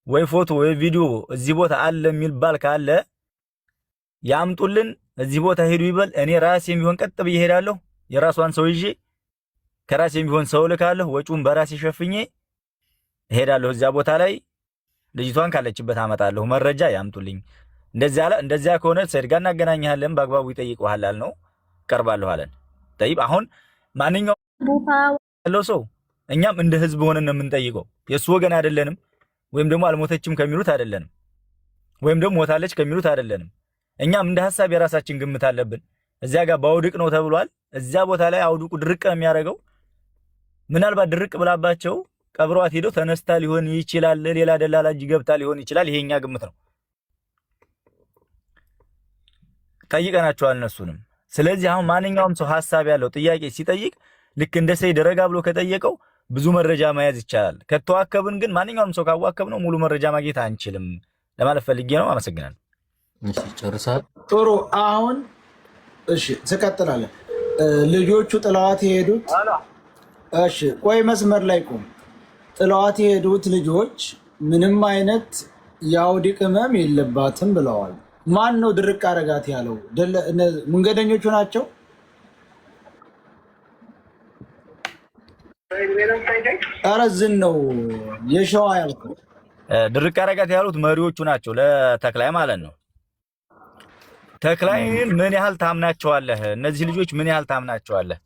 ወይ ፎቶ ወይ ቪዲዮ እዚህ ቦታ አለ የሚባል ካለ ያምጡልን፣ እዚህ ቦታ ሄዱ ይበል። እኔ ራሴም ቢሆን ቀጥ ብዬ ሄዳለሁ፣ የራሷን ሰው ይዤ ከራሴም ቢሆን ሰው ልካለሁ፣ ወጪውን በራሴ ሸፍኜ ሄዳለሁ። እዚያ ቦታ ላይ ልጅቷን ካለችበት አመጣለሁ፣ መረጃ ያምጡልኝ። እንደዚያ ከሆነ ሰይድ ጋር እናገናኛለን፣ በአግባቡ ይጠይቀዋል አልነው። ቀርባለሁ አለን። ጠይብ አሁን ማንኛውም ያለው ሰው እኛም እንደ ህዝብ ሆነን ነው የምንጠይቀው። የሱ ወገን አይደለንም፣ ወይም ደግሞ አልሞተችም ከሚሉት አይደለንም፣ ወይም ደግሞ ሞታለች ከሚሉት አይደለንም። እኛም እንደ ሐሳብ የራሳችን ግምት አለብን። እዚያ ጋር ባውድቅ ነው ተብሏል። እዚያ ቦታ ላይ አውድቁ ድርቅ ነው የሚያደርገው። ምናልባት ድርቅ ብላባቸው ቀብሯት ሄደው ተነስታ ሊሆን ይችላል፣ ሌላ ደላላ እጅ ገብታ ሊሆን ይችላል። ይሄኛ ግምት ነው። ጠይቀናቸዋል እነሱንም። ስለዚህ አሁን ማንኛውም ሰው ሐሳብ ያለው ጥያቄ ሲጠይቅ ልክ እንደ ሰይድ ረጋ ብሎ ከጠየቀው ብዙ መረጃ መያዝ ይቻላል። ከተዋከብን ግን ማንኛውም ሰው ካዋከብ ነው ሙሉ መረጃ ማግኘት አንችልም ለማለት ፈልጌ ነው። አመሰግናለሁ። እሺ ጨርሳል። ጥሩ። አሁን እሺ ትቀጥላለህ። ልጆቹ ጥለዋት የሄዱት እሺ፣ ቆይ መስመር ላይ ቆም። ጥለዋት የሄዱት ልጆች ምንም አይነት የአውድቅ ህመም የለባትም ብለዋል። ማን ነው ድርቅ አረጋት ያለው? መንገደኞቹ ናቸው። ኧረ ዝን ነው የሸዋ ያልከው። ድርቅ አረጋት ያሉት መሪዎቹ ናቸው፣ ለተክላይ ማለት ነው። ተክላይን ምን ያህል ታምናቸዋለህ? እነዚህ ልጆች ምን ያህል ታምናቸዋለህ?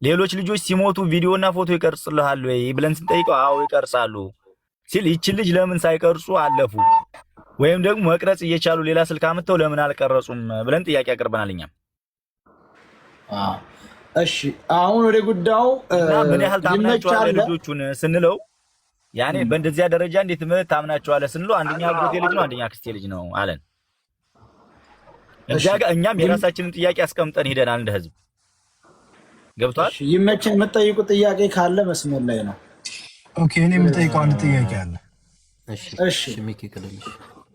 ሌሎች ልጆች ሲሞቱ ቪዲዮና ፎቶ ይቀርጽልሃል ወይ ብለን ስንጠይቀው አዎ ይቀርጻሉ ሲል ይቺ ልጅ ለምን ሳይቀርጹ አለፉ? ወይም ደግሞ መቅረጽ እየቻሉ ሌላ ስልክ አምጥተው ለምን አልቀረጹም ብለን ጥያቄ አቅርበናል እኛም። እሺ አሁን ወደ ጉዳዩ ምን ያህል ታምናቸዋለህ ልጆቹን ስንለው ያኔ በእንደዚያ ደረጃ እንዴት ታምናቸዋለህ ስንለው አንደኛ አጎቴ ልጅ ነው አንደኛ አክስቴ ልጅ ነው አለን። እኛም የራሳችንን ጥያቄ አስቀምጠን ሄደናል እንደ ህዝብ። ገብቷል? እሺ ይመችህ። የምትጠይቁ ጥያቄ ካለ መስመር ላይ ነው። ኦኬ እኔ የምጠይቀው አንድ ጥያቄ አለ። እሺ ሚኪ ከለልሽ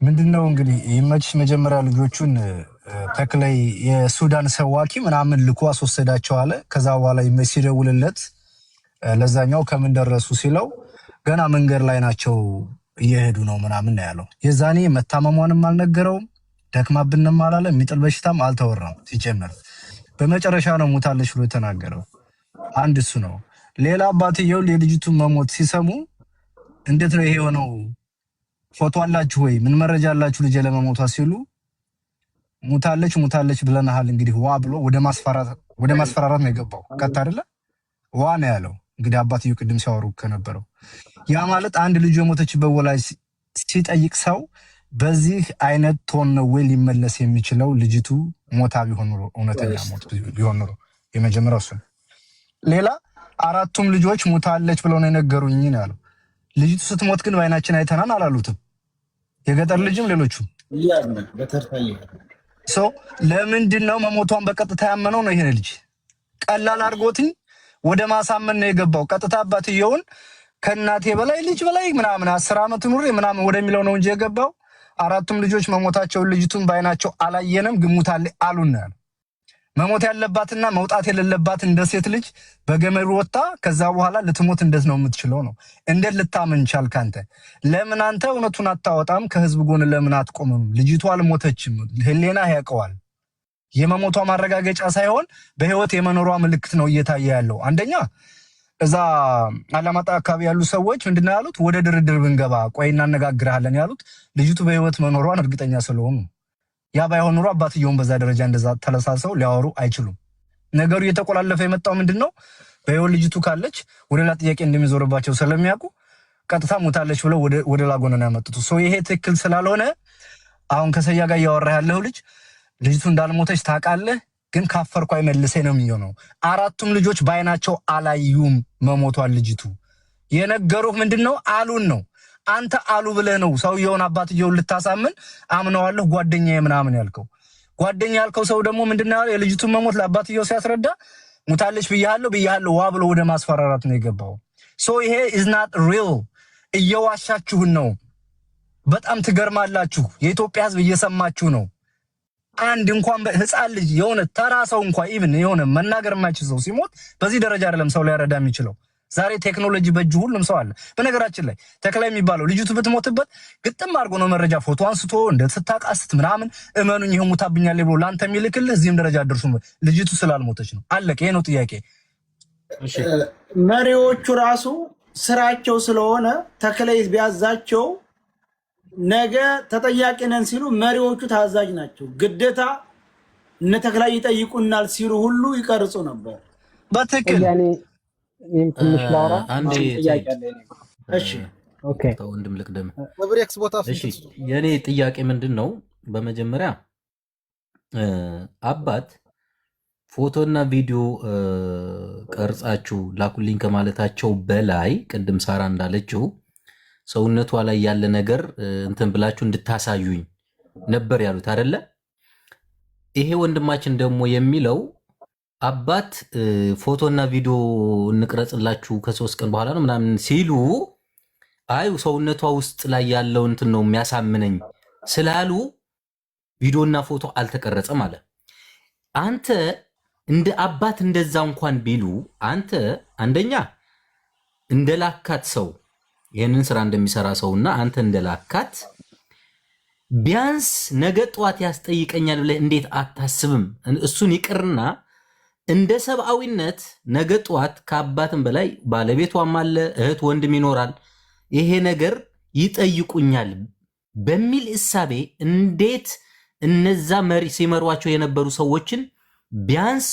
ምንድነው እንግዲህ ይመችሽ መጀመሪያ ልጆቹን ተክላይ የሱዳን ሰዋኪ ምናምን ልኮ አስወሰዳቸው አለ። ከዛ በኋላ ይመች ሲደውልለት ለዛኛው ከምን ደረሱ ሲለው ገና መንገድ ላይ ናቸው እየሄዱ ነው ምናምን ነው ያለው። የዛኔ መታመሟንም አልነገረውም ደክማብንም አላለ የሚጥል በሽታም አልተወራም ሲጀመር። በመጨረሻ ነው ሙታለች ብሎ የተናገረው። አንድ እሱ ነው። ሌላ አባትየው የልጅቱን መሞት ሲሰሙ እንዴት ነው ይሄ የሆነው? ፎቶ አላችሁ ወይ ምን መረጃ አላችሁ ልጅ ለመሞቷ ሲሉ ሙታለች ብለናል እንግዲህ ዋ ብሎ ወደ ማስፈራራት ነው የገባው። ቀጥ አይደለ ዋ ነው ያለው። እንግዲህ አባትየው ቅድም ሲያወሩ ከነበረው ያ ማለት አንድ ልጅ የሞተችበት ወላጅ ሲጠይቅ ሰው በዚህ አይነት ቶን ነው ወይ ሊመለስ የሚችለው? ልጅቱ ሞታ ቢሆን ኖሮ እውነተኛ ሞት ቢሆን ኖሮ የመጀመሪያው እሱ። ሌላ አራቱም ልጆች ሞታለች ብለው ነው የነገሩኝ ነው ያለው። ልጅቱ ስትሞት ግን በአይናችን አይተናል አላሉትም። የገጠር ልጅም ሌሎቹም ሰው ለምንድን ነው መሞቷን በቀጥታ ያመነው ነው? ይሄ ልጅ ቀላል አድርጎትኝ ወደ ማሳመን ነው የገባው። ቀጥታ አባትየውን ከእናቴ በላይ ልጅ በላይ ምናምን 10 ዓመት ኑሬ ምናምን ወደሚለው ነው እንጂ የገባው። አራቱም ልጆች መሞታቸውን ልጅቱን በአይናቸው አላየንም ግሙታል አሉና መሞት ያለባትና መውጣት የሌለባት እንደ ሴት ልጅ በገመድ ወጣ። ከዛ በኋላ ልትሞት እንዴት ነው የምትችለው ነው? እንዴት ልታምን ቻልክ አንተ? ለምን አንተ እውነቱን አታወጣም? ከህዝብ ጎን ለምን አትቆምም? ልጅቷ አልሞተችም፣ ህሊና ያውቀዋል። የመሞቷ ማረጋገጫ ሳይሆን በህይወት የመኖሯ ምልክት ነው እየታየ ያለው። አንደኛ እዛ አላማጣ አካባቢ ያሉ ሰዎች ምንድነው ያሉት? ወደ ድርድር ብንገባ ቆይ እናነጋግርሃለን ያሉት ልጅቱ በህይወት መኖሯን እርግጠኛ ስለሆኑ። ያ ባይሆን ኑሮ አባትየውን በዛ ደረጃ እንደዛ ተለሳሰው ሊያወሩ አይችሉም። ነገሩ እየተቆላለፈ የመጣው ምንድነው? በህይወት ልጅቱ ካለች ወደ ሌላ ጥያቄ እንደሚዞርባቸው ስለሚያውቁ ቀጥታ ሞታለች ብለው ወደ ላጎነ ነው ያመጡት። ይሄ ትክክል ስላልሆነ አሁን ከሰያ ጋር እያወራ ያለው ልጅቱ እንዳልሞተች ታውቃለህ፣ ግን ካፈርኩ አይመልሰኝ ነው የሚሆነው። አራቱም ልጆች በአይናቸው አላዩም መሞቷን። ልጅቱ የነገሩህ ምንድነው? አሉን ነው። አንተ አሉ ብለህ ነው ሰውየውን አባትየውን ልታሳምን አምነዋለሁ ጓደኛዬ ምናምን ያልከው። ጓደኛ ያልከው ሰው ደግሞ ምንድነው የልጅቱን መሞት ለአባትየው ሲያስረዳ ሙታለች ብያለሁ ዋ ብሎ ወደ ማስፈራራት ነው የገባው። ይሄ is not real። እየዋሻችሁን ነው። በጣም ትገርማላችሁ። የኢትዮጵያ ህዝብ እየሰማችሁ ነው። አንድ እንኳን ህፃን ልጅ የሆነ ተራ ሰው እንኳን ኢቭን የሆነ መናገር የማይችል ሰው ሲሞት በዚህ ደረጃ አይደለም ሰው ሊያረዳ የሚችለው። ዛሬ ቴክኖሎጂ በእጅ ሁሉም ሰው አለ። በነገራችን ላይ ተክላይ የሚባለው ልጅቱ ብትሞትበት ግጥም አድርጎ ነው መረጃ ፎቶ አንስቶ እንደተታቃስት ምናምን እመኑኝ ይሄ ሙታብኛል ብሎ ላንተ የሚልክልህ እዚህም ደረጃ አድርሱ። ልጅቱ ስላልሞተች ነው። አለቀ። ይሄ ነው ጥያቄ። መሪዎቹ ራሱ ስራቸው ስለሆነ ተክላይ ቢያዛቸው ነገ ተጠያቂ ነን ሲሉ መሪዎቹ ታዛዥ ናቸው። ግዴታ እነ ተክላይ ይጠይቁናል ሲሉ ሁሉ ይቀርጹ ነበር። በትክክል ትንሽ ላውራ አንዴ ጥያቄ አለ። እሺ ኦኬ ወንድም ልቅደም። በብሬክስ ቦታ እሺ የኔ ጥያቄ ምንድነው? በመጀመሪያ አባት ፎቶና ቪዲዮ ቀርጻችሁ ላኩልኝ ከማለታቸው በላይ ቅድም ሳራ እንዳለችው ሰውነቷ ላይ ያለ ነገር እንትን ብላችሁ እንድታሳዩኝ ነበር ያሉት አይደለ? ይሄ ወንድማችን ደግሞ የሚለው አባት ፎቶና ቪዲዮ እንቅረጽላችሁ ከ3 ቀን በኋላ ነው ምናምን ሲሉ አይ ሰውነቷ ውስጥ ላይ ያለው እንትን ነው የሚያሳምነኝ ስላሉ ቪዲዮና ፎቶ አልተቀረጸም አለ። አንተ እንደ አባት እንደዛ እንኳን ቢሉ አንተ አንደኛ እንደላካት ሰው ይህንን ስራ እንደሚሰራ ሰውና አንተ እንደላካት ቢያንስ ነገ ጠዋት ያስጠይቀኛል ብለህ እንዴት አታስብም? እሱን ይቅርና እንደ ሰብአዊነት ነገ ጠዋት ከአባትም በላይ ባለቤቷም አለ እህት ወንድም ይኖራል። ይሄ ነገር ይጠይቁኛል በሚል እሳቤ እንዴት እነዛ መሪ ሲመሯቸው የነበሩ ሰዎችን ቢያንስ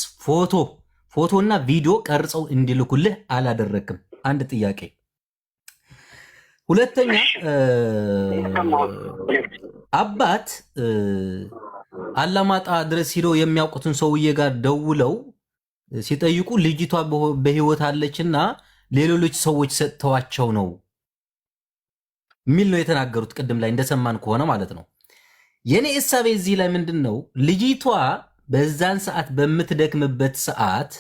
ፎቶና ቪዲዮ ቀርጸው እንዲልኩልህ አላደረክም? አንድ ጥያቄ። ሁለተኛ አባት አላማጣ ድረስ ሄደው የሚያውቁትን ሰውዬ ጋር ደውለው ሲጠይቁ ልጅቷ በህይወት አለችና ሌሎች ሰዎች ሰጥተዋቸው ነው ሚል ነው የተናገሩት። ቅድም ላይ እንደሰማን ከሆነ ማለት ነው። የኔ ሐሳብ እዚህ ላይ ምንድነው ልጅቷ በዛን ሰዓት በምትደክምበት ሰዓት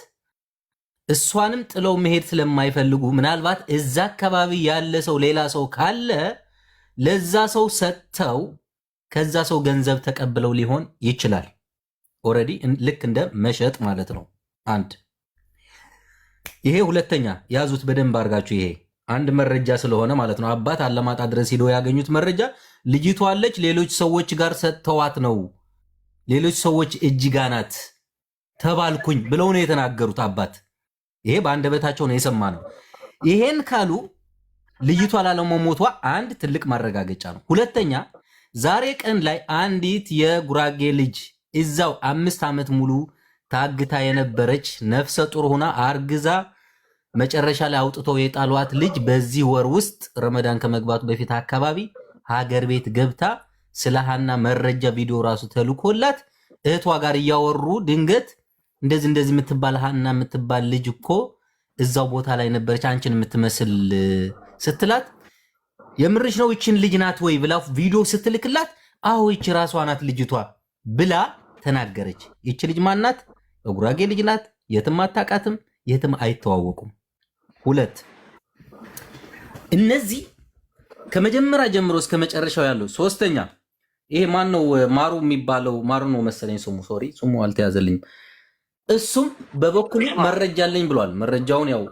እሷንም ጥለው መሄድ ስለማይፈልጉ ምናልባት እዛ አካባቢ ያለ ሰው ሌላ ሰው ካለ ለዛ ሰው ሰጥተው ከዛ ሰው ገንዘብ ተቀብለው ሊሆን ይችላል። ኦሬዲ ልክ እንደ መሸጥ ማለት ነው። አንድ ይሄ ሁለተኛ ያዙት በደንብ አድርጋችሁ። ይሄ አንድ መረጃ ስለሆነ ማለት ነው። አባት አለማጣ ድረስ ሄደው ያገኙት መረጃ ልጅቷ አለች ሌሎች ሰዎች ጋር ሰጥተዋት ነው ሌሎች ሰዎች እጅ ጋር ናት ተባልኩኝ ብለው ነው የተናገሩት አባት። ይሄ በአንደበታቸው ነው የሰማነው። ይሄን ካሉ ልጅቷ ላለመሞቷ አንድ ትልቅ ማረጋገጫ ነው። ሁለተኛ ዛሬ ቀን ላይ አንዲት የጉራጌ ልጅ እዛው 5 ዓመት ሙሉ ታግታ የነበረች ነፍሰ ጡር ሆና አርግዛ መጨረሻ ላይ አውጥተው የጣሏት ልጅ በዚህ ወር ውስጥ ረመዳን ከመግባቱ በፊት አካባቢ ሀገር ቤት ገብታ ስለ ሐና መረጃ ቪዲዮ ራሱ ተልኮላት እህቷ ጋር እያወሩ ድንገት እንደዚህ የምትባል ሐና የምትባል ልጅ እኮ እዛው ቦታ ላይ ነበረች አንቺን የምትመስል ስትላት የምርሽ ነው እቺን ልጅ ናት ወይ ብላ ቪዲዮ ስትልክላት አዎ እቺ ራሷ ናት ልጅቷ ብላ ተናገረች። እቺ ልጅ ማን ናት? ጉራጌ ልጅ ናት። የትም አታውቃትም፣ የትም አይተዋወቁም። ሁለት እነዚህ ከመጀመሪያ ጀምሮ እስከ መጨረሻው ያለው። ሶስተኛ ይሄ ማን ነው? ማሩ የሚባለው ማሩ ነው መሰለኝ ስሙ። ሶሪ ስሙ አልተያዘልኝም። እሱም በበኩሉ መረጃ አለኝ ብሏል። መረጃውን ያው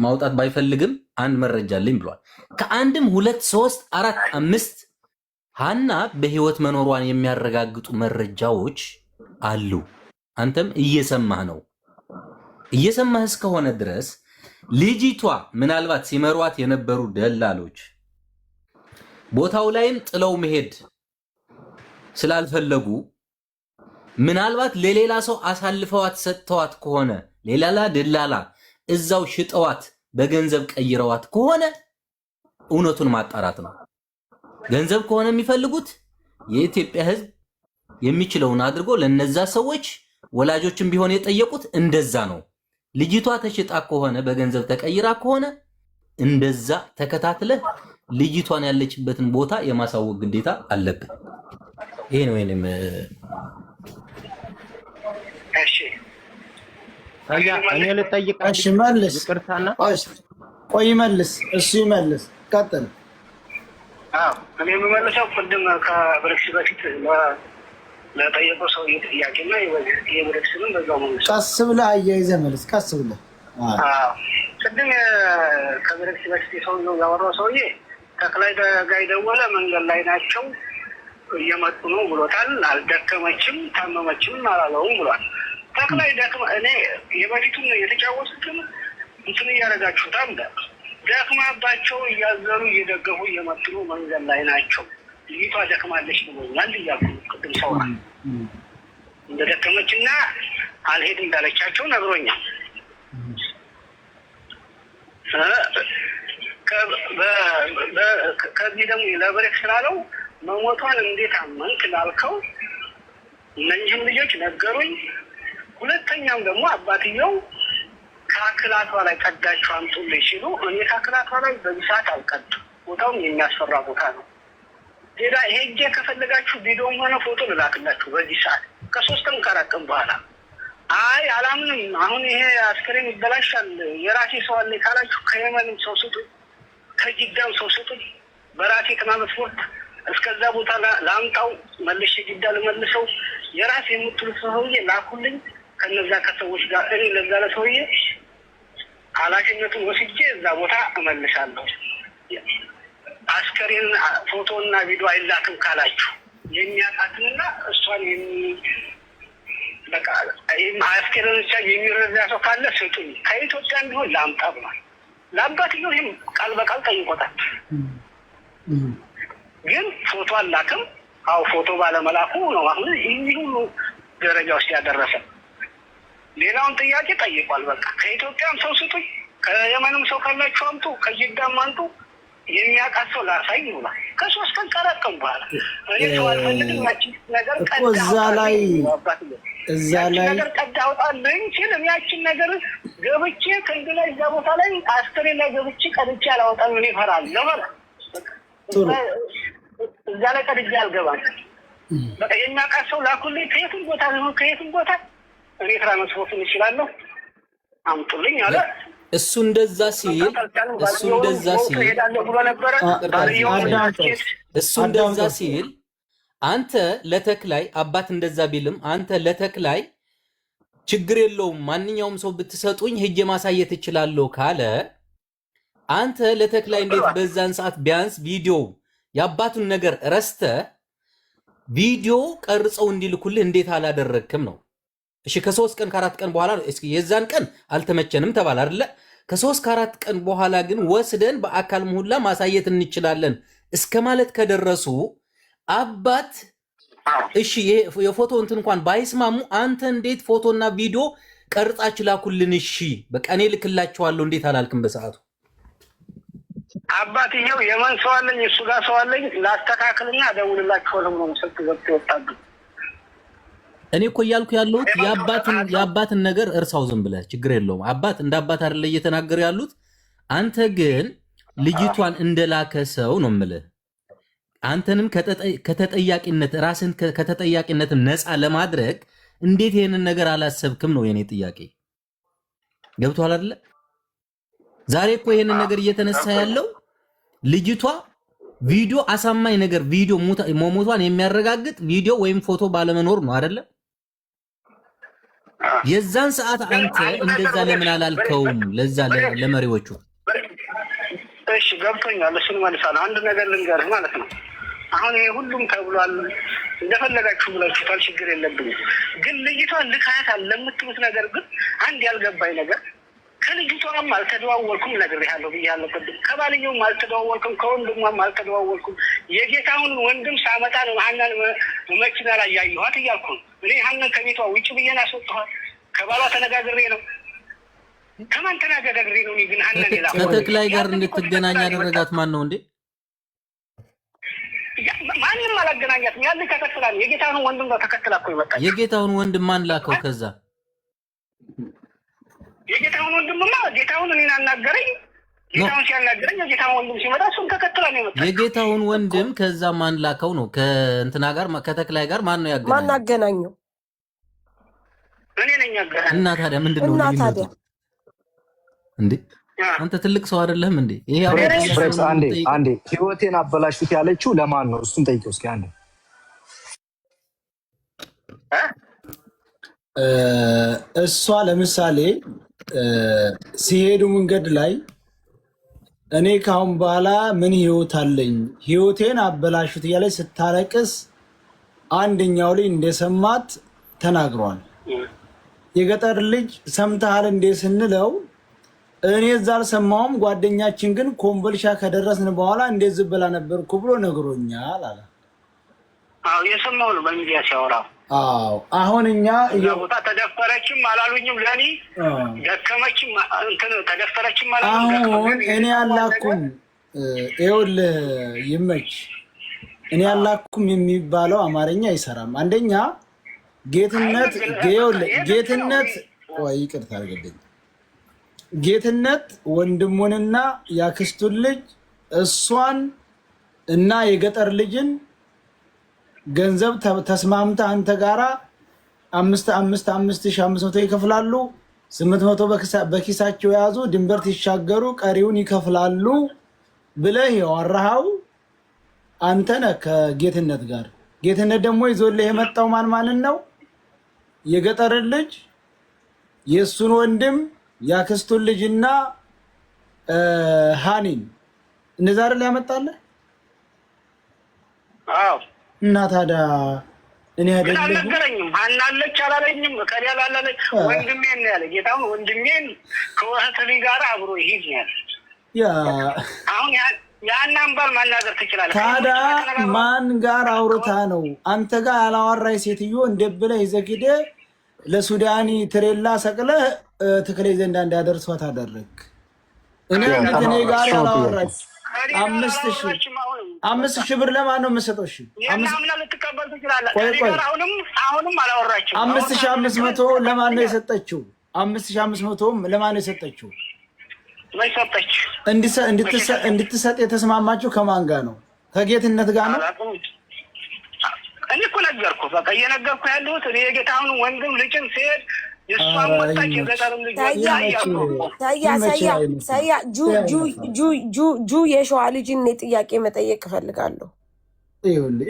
ማውጣት ባይፈልግም አንድ መረጃ አለኝ ብሏል። ከአንድም 2 3 4 5 ሐና በህይወት መኖሯን የሚያረጋግጡ መረጃዎች አሉ። አንተም እየሰማህ ነው። እየሰማህ እስከሆነ ድረስ ልጅቷ ምናልባት ሲመሯት የነበሩ ደላሎች ቦታው ላይም ጥለው መሄድ ስላልፈለጉ ምናልባት ለሌላ ሰው አሳልፈዋት ሰጥተዋት ከሆነ ሌላ ደላላ እዛው ሽጠዋት በገንዘብ ቀይረዋት ከሆነ እውነቱን ማጣራት ነው። ገንዘብ ከሆነ የሚፈልጉት የኢትዮጵያ ሕዝብ የሚችለውን አድርጎ ለነዛ ሰዎች ወላጆችም ቢሆን የጠየቁት እንደዛ ነው። ልጅቷ ተሽጣ ከሆነ በገንዘብ ተቀይራ ከሆነ እንደዛ ተከታትለህ ልጅቷን ያለችበትን ቦታ የማሳወቅ ግዴታ አለብን። ይሄ ነው ወይንም እሺ እኔ ልጠይቅ። እሺ መልስ። ይቅርታና ቆይ መልስ። እሱ ይመልስ። ቀጥል። እኔ የምመልሰው ቅድም ከብሬክስ በፊት ለጠየቀው ሰው ጥያቄና የብሬክስንም በዛው መልስ። ቀስ ብለህ አያይዘህ መልስ። ቀስ ብለህ ቅድም ከብሬክስ በፊት ሰውዬው ያወራው ሰውዬ ተክላይ ጋር ደወለ። መንገድ ላይ ናቸው እየመጡ ነው ብሎታል። አልደከመችም ታመመችም አላለውም ብሏል። ተክላይ ደክመ እኔ የበፊቱን የተጫወቱትን እንትን እያደረጋችሁት አለ ደክማባቸው እያዘኑ እየደገፉ እየመጡ ነው መንገድ ላይ ናቸው። ልጅቷ ደክማለች ብሎኛል እያልኩ ቅድም ሰው እንደደከመችና አልሄድ እንዳለቻቸው ነግሮኛል። ከዚህ ደግሞ ለብሬክ ስላለው መሞቷን እንዴት አመንክ ላልከው እነዚህም ልጆች ነገሩኝ። ሁለተኛም ደግሞ አባትየው ከአክላቷ ላይ ቀዳችሁ አምጡልኝ ሲሉ እኔ ከአክላቷ ላይ በዚህ ሰዓት አልቀድም። ቦታውም የሚያስፈራ ቦታ ነው። ሌላ ሄጄ ከፈለጋችሁ ቪዲዮም ሆነ ፎቶ ልላክላችሁ በዚህ ሰዓት ከ3 ቀን ከ4 ቀን በኋላ። አይ አላምንም፣ አሁን ይሄ አስከሬን ይበላሻል፣ የራሴ ሰው አለ ካላችሁ ከየመንም ሰው ስጡ፣ ከጅዳም ሰው ስጡ፣ በራሴ ትራንስፖርት እስከዛ ቦታ ላምጣው፣ መልሼ ጅዳ ልመልሰው፣ የራሴ የምትሉት ሰውዬ ላኩልኝ። ከነዛ ከሰዎች ጋር እኔ ለዛ ለሰውዬ ኃላፊነቱን ወስጄ እዛ ቦታ እመልሳለሁ። አስከሬን ፎቶና ቪዲዮ አይላክም ካላችሁ የሚያውቃትንና እሷን በቃ አስከሬን ብቻ የሚረዳ ሰው ካለ ስጡኝ፣ ከኢትዮጵያ ቢሆን ላምጣ ብሏል። ለአባትየው ይህም ቃል በቃል ጠይቆታል። ግን ፎቶ አላክም አው ፎቶ ባለመላኩ ነው አሁን ይሄ ሁሉ ደረጃ ውስጥ ያደረሰ። ሌላውን ጥያቄ ጠይቋል። በቃ ከኢትዮጵያም ሰው ስጡኝ፣ ከየመንም ሰው ካላችሁ አምጡ፣ ከጅዳም አምጡ፣ የሚያውቃቸው ላሳይ ይውላል። ከ3 ቀን ቀረቀም በኋላ እኔ ሰው አልፈልግም ያቺን ነገር እዛ ላይ ነገር ቀዳውጣልኝ ሲል ያቺን ነገር ገብቼ ከእንድ ላይ እዛ ቦታ ላይ አስተሬ ላይ ገብቼ ቀድቼ አላወጣም። እኔ እፈራለሁ ማለት እዛ ላይ ቀድጄ አልገባም። በቃ የሚያውቃቸው ላኩልኝ፣ ከየትም ቦታ ነው ከየትም ቦታ እኔ ትራንስፖርት እንችላለሁ አምጡልኝ አለ። እሱ እንደዛ ሲል አንተ ለተክላይ አባት እንደዛ ቢልም አንተ ለተክላይ ችግር የለውም ማንኛውም ሰው ብትሰጡኝ ሄጄ ማሳየት እችላለሁ ካለ አንተ ለተክላይ እንዴት በዛን ሰዓት ቢያንስ ቪዲዮ የአባቱን ነገር ረስተ ቪዲዮ ቀርጸው እንዲልኩልህ እንዴት አላደረክም ነው? እሺ ከ3 ቀን ከ4 ቀን በኋላ እስኪ የዛን ቀን አልተመቸንም ተባለ አይደለ? ከ3 ከ4 ቀን በኋላ ግን ወስደን በአካል ሁላ ማሳየት እንችላለን እስከ ማለት ከደረሱ አባት እሺ የፎቶ እንትን እንኳን ባይስማሙ አንተ እንዴት ፎቶና ቪዲዮ ቀርጻችሁ ላኩልን? እሺ በቃ እኔ ልክላችኋለሁ እንዴት አላልክም በሰዓቱ? አባትየው የመን ሰው አለኝ እሱ ጋር ሰው አለኝ ላስተካክልና ደውልላችኋለሁ ነው ስልክ ዘግቶ ወጣዱ። እኔ እኮ እያልኩ ያለሁት የአባትን ነገር እርሳው ዝም ብለህ ችግር የለውም። አባት እንደ አባት አይደለ እየተናገሩ ያሉት። አንተ ግን ልጅቷን እንደላከ ሰው ነው የምልህ። አንተንም ከተጠያቂነት ራስን ከተጠያቂነት ነፃ ለማድረግ እንዴት ይሄንን ነገር አላሰብክም ነው የኔ ጥያቄ። ገብቶሃል አይደለ? ዛሬ እኮ ይሄንን ነገር እየተነሳ ያለው ልጅቷ ቪዲዮ አሳማኝ ነገር ቪዲዮ ሞቷን የሚያረጋግጥ ቪዲዮ ወይም ፎቶ ባለመኖር ነው አይደለ? የዛን ሰዓት አንተ እንደዛ ለምን አላልከውም ለዛ ለመሪዎቹ? እሺ ገብቶኛል። እሱን መልሳለሁ። አንድ ነገር ልንገርህ ማለት ነው። አሁን ይሄ ሁሉም ተብሏል እንደፈለጋችሁ ብላችኋል፣ ችግር የለብኝም። ግን ልጅቷን ልካያታል ለምትሉት ነገር ግን አንድ ያልገባኝ ነገር ከልጅቷም አልተደዋወልኩም ነግሬሃለሁ ብያለሁ። ከባልየውም አልተደዋወልኩም፣ ከወንድሟም አልተደዋወልኩም። የጌታውን ወንድም ሳመጣ ነው ሀናን መኪና ላይ ያየኋት እያልኩ ነው። እኔ ሀናን ከቤቷ ውጭ ብዬን አስወጣኋት። ከባሏ ተነጋግሬ ነው። ከማን ተነጋግሬ ነው? ግን ሀናን ሌላ ከተክላይ ጋር እንድትገናኝ ያደረጋት ማን ነው እንዴ? ማንም አላገናኛትም። ያለ ተከትላ የጌታውን ወንድም ጋር ተከትላ እኮ ይመጣል። የጌታውን ወንድም ማን ላከው? ከዛ የጌታውን ወንድምማ ጌታውን እኔን አናገረኝ። ጌታውን ሲያናገረኝ የጌታውን ወንድም ሲመጣ እሱን ተከትላ ነው የመጣው። የጌታውን ወንድም ከዛ ማን ላከው ነው? ከእንትና ጋር ከተክላይ ጋር ማን ነው ያገናኘው? ማን አገናኘው? እኔ ነኝ ያገናኘው። እና ታዲያ ምንድነው ልዩነቱ እንዴ? አንተ ትልቅ ሰው አይደለህም እንዴ? ይሄ አንዴ ህይወቴን አበላሽት ያለችው ለማን ነው? እሱን ጠይቀው እስኪ አንዴ። እሷ ለምሳሌ ሲሄዱ መንገድ ላይ እኔ ካሁን በኋላ ምን ህይወት አለኝ ህይወቴን አበላሹት እያለች ስታለቅስ አንደኛው ላይ እንደሰማት ተናግሯል። የገጠር ልጅ ሰምተሃል እንዴ ስንለው እኔ እዛ አልሰማሁም፣ ጓደኛችን ግን ኮምቦልቻ ከደረስን በኋላ እንደዚህ ብላ ነበርኩ ብሎ ነግሮኛል አለ። አዎ የሰማው ነው በሚዲያ ሲያወራ። አዎ አሁን እኛ ቦታ ተደፈረችም አላሉኝም፣ ለኔ ደከመችም እንትን ተደፈረችም አላሉኝም። አሁን እኔ አላኩም ይኸውልህ ይመች እኔ አላኩም የሚባለው አማርኛ አይሰራም። አንደኛ ጌትነት ወይ ይቅርታ አድርግልኝ፣ ጌትነት ወንድሙንና ያክስቱን ልጅ እሷን እና የገጠር ልጅን ገንዘብ ተስማምታ አንተ ጋራ 5,500 ይከፍላሉ፣ 800 በኪሳቸው የያዙ ድንበር ሲሻገሩ ቀሪውን ይከፍላሉ ብለህ ያወራኸው አንተ ነህ ከጌትነት ጋር። ጌትነት ደግሞ ይዞልህ የመጣው ማንን ነው? የገጠር ልጅ የሱን ወንድም ያክስቱን ልጅና ሃኒን እነዛ አይደል ያመጣልህ? አዎ። እና ታዲያ እኔ አይደለም አልነገረኝም። አናለች አላለኝም። ከሪያል አላለች ወንድሜን ነው ያለ። ጌታውን ወንድሜን ከወህት ልጅ ጋር አብሮ ይሄድ ነው ያለ። ያ ያን አንባል ማናገር ትችላለህ። ታዲያ ማን ጋር አውርታ ነው? አንተ ጋር ያላወራይ ሴትዮ እንደብለህ ይዘህ ሄደህ ለሱዳኒ ትሬላ ሰቅለህ ትክሌ ዘንዳ እንዳደርሷት አደረግ። እኔ ከኔ ጋር ያላወራች 5,000 ብር ለማን ነው የምሰጠው? እሺ 5,500 ለማን ነው የሰጠችው? 5,500 ለማን ነው የሰጠችው? እንድትሰጥ የተስማማችሁ ከማን ጋር ነው? ከጌትነት ጋር ነው? እኔ እኮ ነገርኩህ። በቃ እየነገርኩህ ያለሁት እኔ የጌታውን ወንድም ልጅም ሲሄድ የእሷን ወጣች የገጠርም ልጅ ጁ የሸዋ ልጅ እኔ ጥያቄ መጠየቅ እፈልጋለሁ።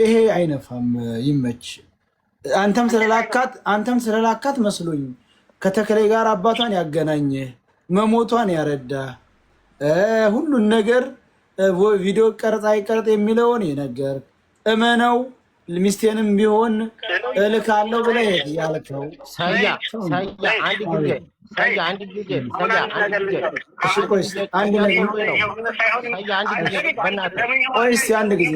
ይሄ አይነፋም። ይመች። አንተም ስለላካት መስሎኝ ከተክሌ ጋር አባቷን ያገናኘ መሞቷን ያረዳ ሁሉን ነገር ቪዲዮ ቀርጻ ይቀርጥ የሚለውን የነገር እመነው ሚስቴንም ቢሆን እልካለሁ ብለህ ያልከው አንድ ጊዜ